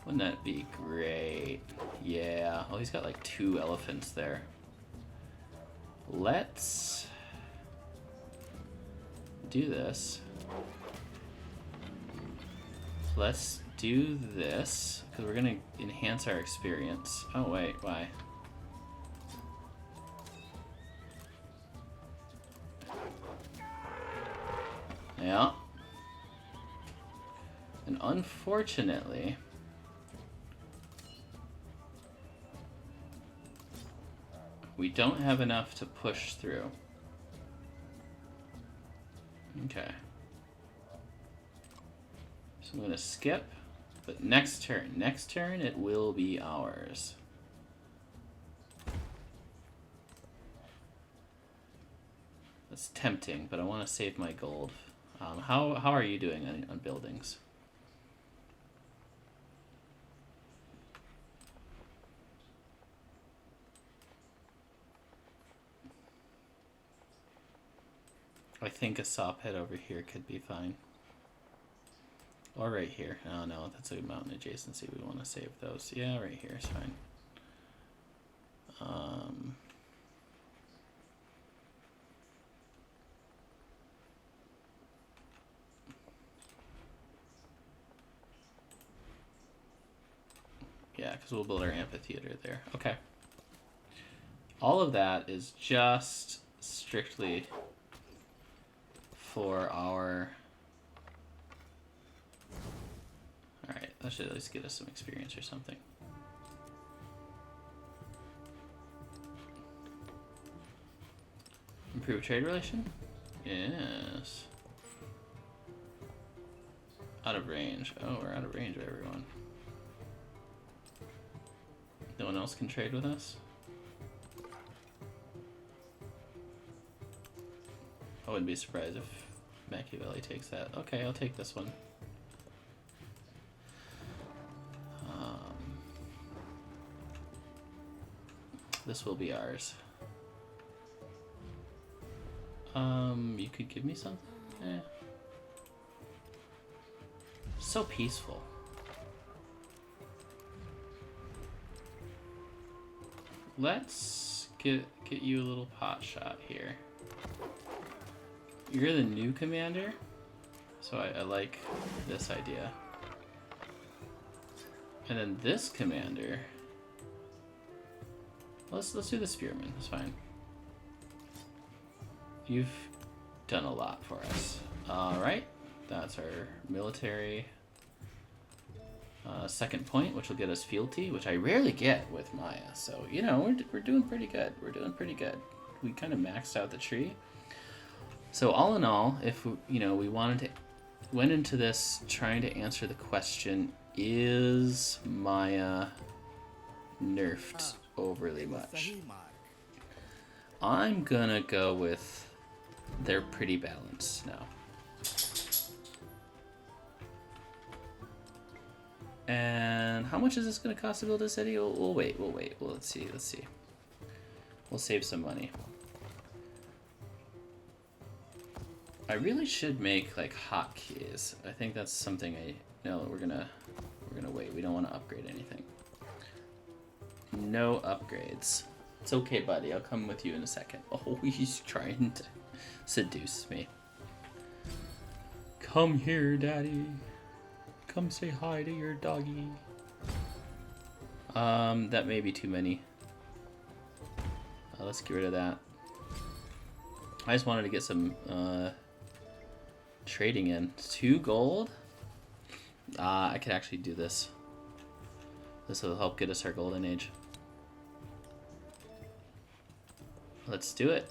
Wouldn't that be great? Yeah. Oh, he's got like 2 elephants there. Let's do this. Let's do this because we're gonna enhance our experience. Oh wait, why? Yeah. And unfortunately, we don't have enough to push through. Okay. So I'm gonna skip, but next turn it will be ours. That's tempting, but I want to save my gold. How are you doing on buildings? I think a saw pit over here could be fine. Or right here. Oh no, that's a mountain adjacency. We want to save those. Yeah, right here is fine. Yeah, because we'll build our amphitheater there. Okay. All of that is just strictly for our... Alright, that should at least get us some experience or something. Improve trade relation? Yes. Out of range. Oh, we're out of range of everyone. No one else can trade with us? I wouldn't be surprised if Machiavelli takes that. Okay, I'll take this one. This will be ours. You could give me something? Eh. So peaceful. Let's get you a little pot shot here. You're the new commander, so I like this idea. And then this commander, let's do the spearman. That's fine. You've done a lot for us. All right, that's our military second point, which will get us fealty, which I rarely get with Maya. So you know we're doing pretty good. We're doing pretty good. We kind of maxed out the tree. So all in all, if we went into this trying to answer the question: is Maya nerfed overly much? I'm gonna go with they're pretty balanced now. And how much is this gonna cost to build a city? We'll wait. Well, let's see. We'll save some money. I really should make like hotkeys. I think that's something we're gonna wait. We don't want to upgrade anything. No upgrades. It's okay, buddy. I'll come with you in a second. Oh, he's trying to seduce me. Come here, Daddy. Come say hi to your doggy. That may be too many. Let's get rid of that. I just wanted to get some trading in. 2 gold? I could actually do this. This will help get us our golden age. Let's do it.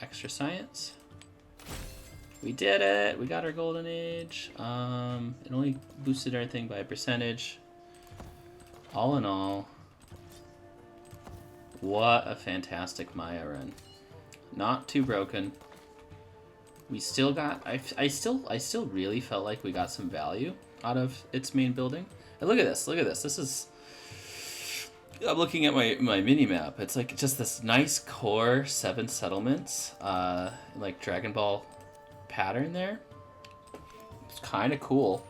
Extra science. We did it! We got our golden age. It only boosted our thing by a percentage. All in all, what a fantastic Maya run. Not too broken. We still got, I still really felt like we got some value out of its main building. And look at this, This is, I'm looking at my mini map. It's like just this nice core 7 settlements, like Dragon Ball pattern there. It's kind of cool.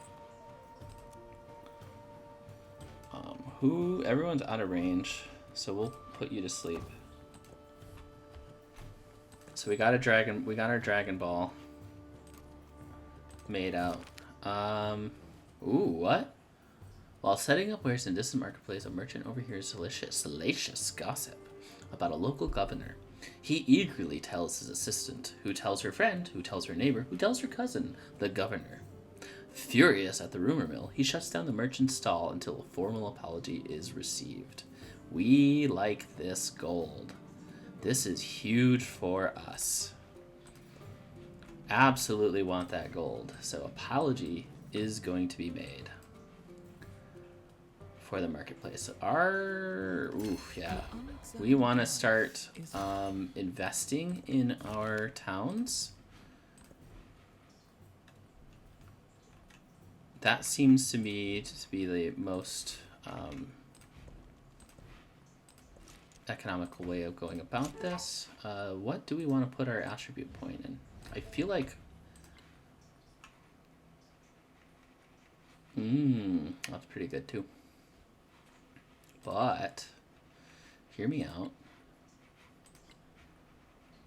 Everyone's out of range, so we'll put you to sleep. So we got our Dragon Ball made out. Ooh, what? While setting up wares in a distant marketplace, a merchant overhears salacious gossip about a local governor. He eagerly tells his assistant, who tells her friend, who tells her neighbor, who tells her cousin, the governor. Furious at the rumor mill, he shuts down the merchant's stall until a formal apology is received. We like this gold. This is huge for us. Absolutely want that gold. So apology is going to be made for the marketplace. We want to start investing in our towns. That seems to me to be the most economical way of going about this. What do we want to put our attribute point in? I feel like that's pretty good too. But hear me out.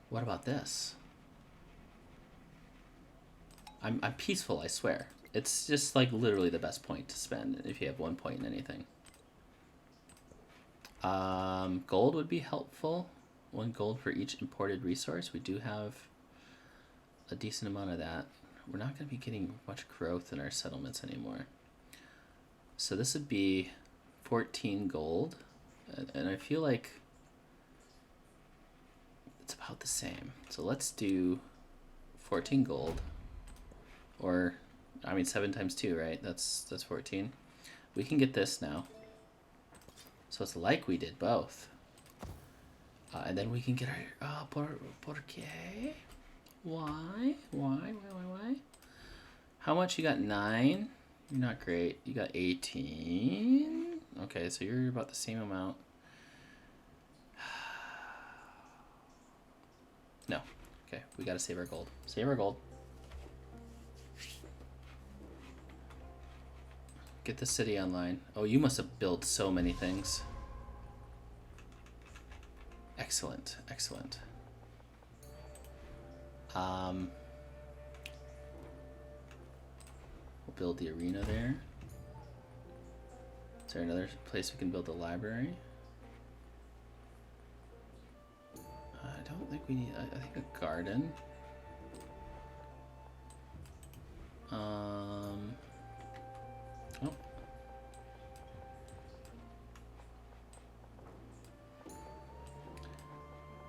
What about this? I'm peaceful, I swear. It's just like literally the best point to spend if you have 1 point in anything. Gold would be helpful. 1 gold for each imported resource. We do have a decent amount of that. We're not going to be getting much growth in our settlements anymore. So this would be 14 gold. And I feel like it's about the same. So let's do 14 gold. Or, I mean, 7 times 2, right? That's 14. We can get this now. So it's like we did both. And then we can get our... ¿Por qué? Why? How much? You got 9? You're not great. You got 18? Okay, so you're about the same amount. No. Okay, we gotta save our gold. Save our gold. Get the city online. Oh, you must have built so many things. Excellent, excellent. We'll build the arena there. Is there another place we can build the library? I don't think we need, I think a garden. Oh.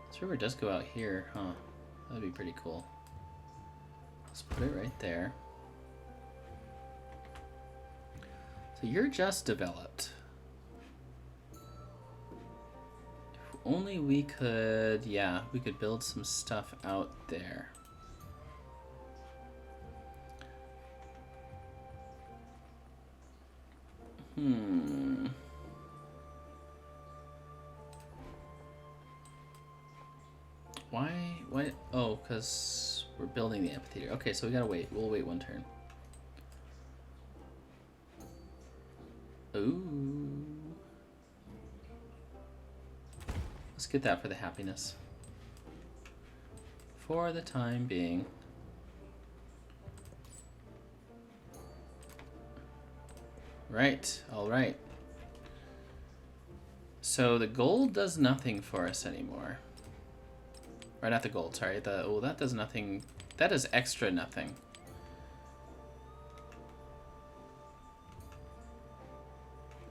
This river does go out here, huh? That'd be pretty cool. Let's put it right there. So you're just developed. If only we could, yeah, we could build some stuff out there. Why? Oh, because we're building the amphitheater. Okay, so we gotta wait. We'll wait 1 turn. Ooh. Let's get that for the happiness. for the time being. Right, alright. So the gold does nothing for us anymore. Or not the gold, sorry. That does nothing. That is extra nothing.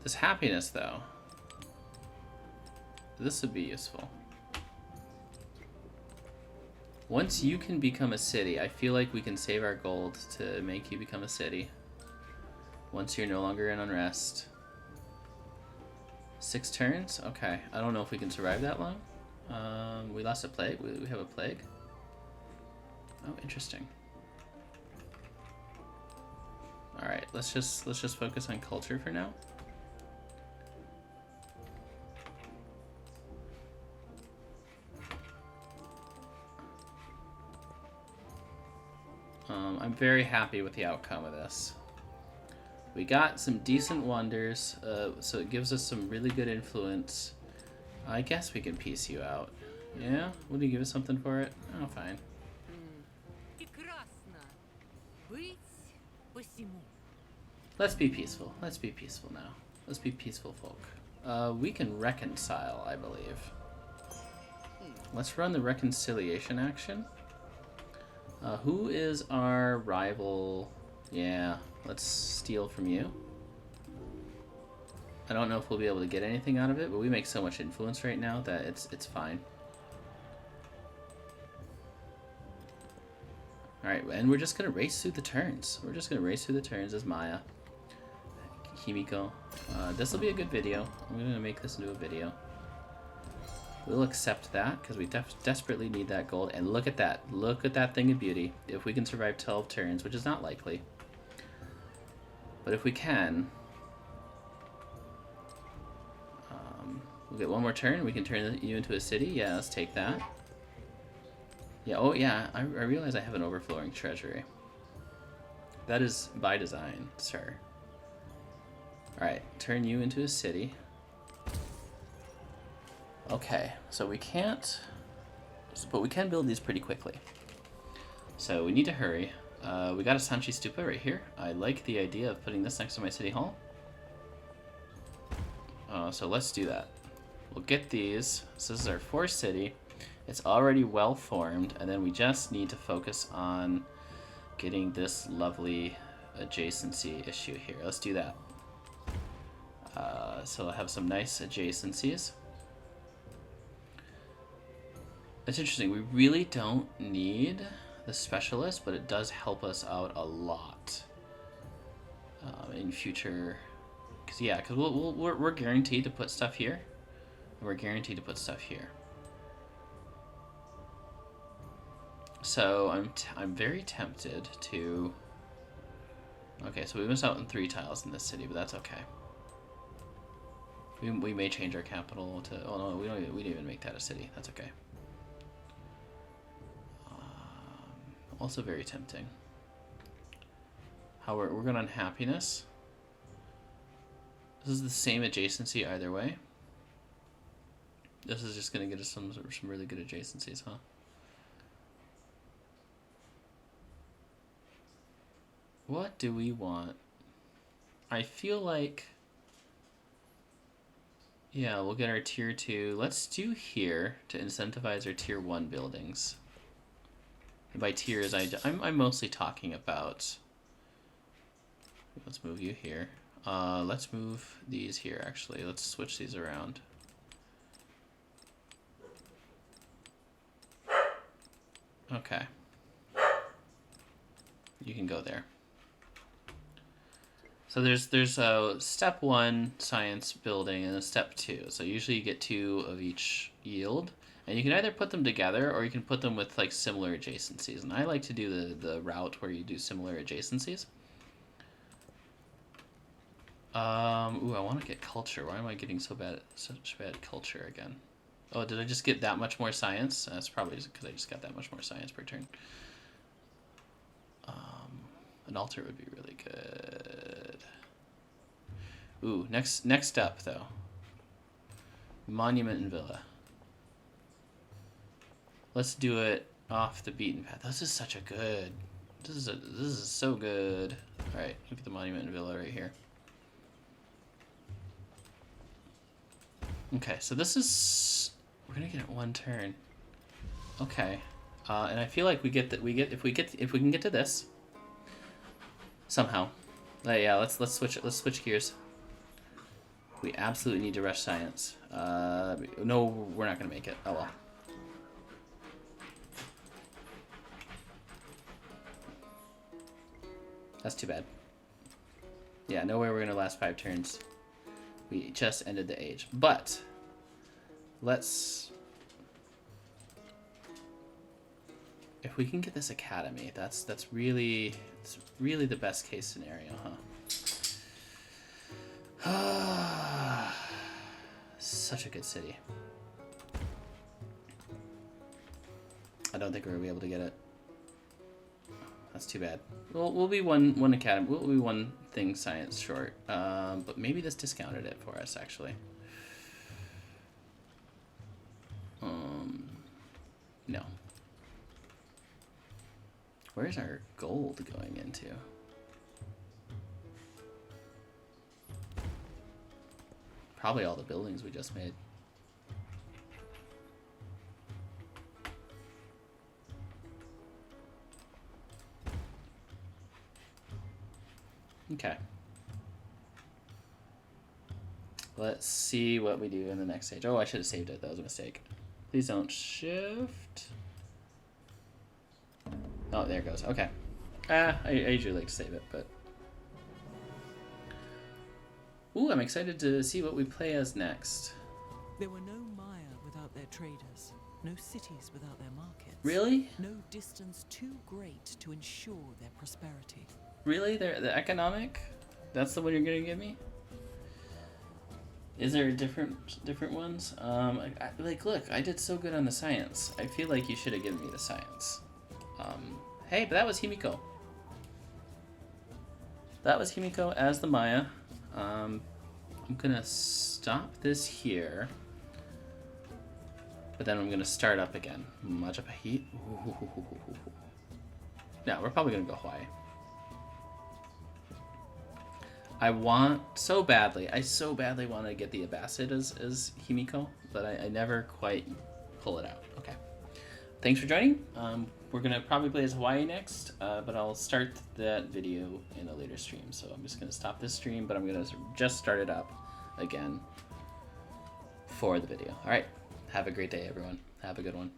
This happiness, though. This would be useful. Once you can become a city, I feel like we can save our gold to make you become a city. Once you're no longer in unrest. 6 turns? Okay. I don't know if we can survive that long. We lost a plague. We have a plague. Oh, interesting. All right, let's just focus on culture for now. I'm very happy with the outcome of this. We got some decent wonders, so it gives us some really good influence. I guess we can piece you out. Yeah? Would you give us something for it? Oh, fine. Let's be peaceful. Let's be peaceful now. Let's be peaceful folk. We can reconcile, I believe. Let's run the reconciliation action. Who is our rival? Yeah, let's steal from you. I don't know if we'll be able to get anything out of it, but we make so much influence right now that it's fine. Alright, and we're just gonna race through the turns. We're just gonna race through the turns as Maya. Himiko. This will be a good video. I'm gonna make this into a video. We'll accept that, because we desperately need that gold. And look at that. Look at that thing of beauty. If we can survive 12 turns, which is not likely. But if we can... we'll get one more turn. We can turn you into a city. Yeah, let's take that. Yeah, oh yeah, I realize I have an overflowing treasury. That is by design, sir. Alright, turn you into a city. Okay, so we can't... but we can build these pretty quickly. So we need to hurry. We got a Sanchi Stupa right here. I like the idea of putting this next to my city hall. So let's do that. We'll get these. So this is our 4th city. It's already well formed, and then we just need to focus on getting this lovely adjacency issue here. Let's do that. So we'll have some nice adjacencies. It's interesting, we really don't need the specialist, but it does help us out a lot in future. Because yeah, because we're guaranteed to put stuff here, and we're guaranteed to put stuff here. So I'm very tempted to... Okay, so we missed out on 3 tiles in this city, but that's okay. We may change our capital to... Oh no, we didn't even make that a city. That's okay. Also very tempting. How we're going on happiness. This is the same adjacency either way. This is just going to get us some really good adjacencies, huh? What do we want? I feel like... Yeah, we'll get our tier 2. Let's do here to incentivize our tier 1 buildings. And by tiers, I'm mostly talking about... Let's move you here. Let's move these here, actually. Let's switch these around. Okay. You can go there. So there's a step 1 science building and a step 2. So usually you get 2 of each yield. And you can either put them together or you can put them with like similar adjacencies. And I like to do the route where you do similar adjacencies. Ooh, I want to get culture. Why am I getting such bad culture again? Oh, did I just get that much more science? That's probably because I just got that much more science per turn. An altar would be really good. Ooh, next up though. Monument and villa. Let's do it off the beaten path. This is such a good. This is so good. All right, look at the monument villa right here. Okay, so this is, we're gonna get it one turn. Okay, and I feel like if we can get to this somehow. Yeah, let's switch it. Let's switch gears. We absolutely need to rush science. No, we're not gonna make it. Oh well. That's too bad. Yeah, no way we're gonna last 5 turns. We just ended the age. But let's, if we can get this academy, that's really the best case scenario, huh? Such a good city. I don't think we're gonna be able to get it. That's too bad. We'll be one academy. We'll be one thing science short. But maybe this discounted it for us actually. No. Where's our gold going into? Probably all the buildings we just made. Okay. Let's see what we do in the next stage. Oh, I should have saved it. That was a mistake. Please don't shift. Oh, there it goes. Okay. I usually like to save it, but... Ooh, I'm excited to see what we play as next. There were no Maya without their traders, no cities without their markets. Really? No distance too great to ensure their prosperity. Really? The economic? That's the one you're gonna give me? Is there different ones? Like, look, I did so good on the science. I feel like you should have given me the science. Hey, but that was Himiko. That was Himiko as the Maya. I'm gonna stop this here. But then I'm gonna start up again. Majapahit. No, we're probably gonna go Hawaii. I so badly want to get the Abbasid as Himiko, but I never quite pull it out. Okay. Thanks for joining. We're going to probably play as Hawaii next, but I'll start that video in a later stream. So I'm just going to stop this stream, but I'm going to just start it up again for the video. All right. Have a great day, everyone. Have a good one.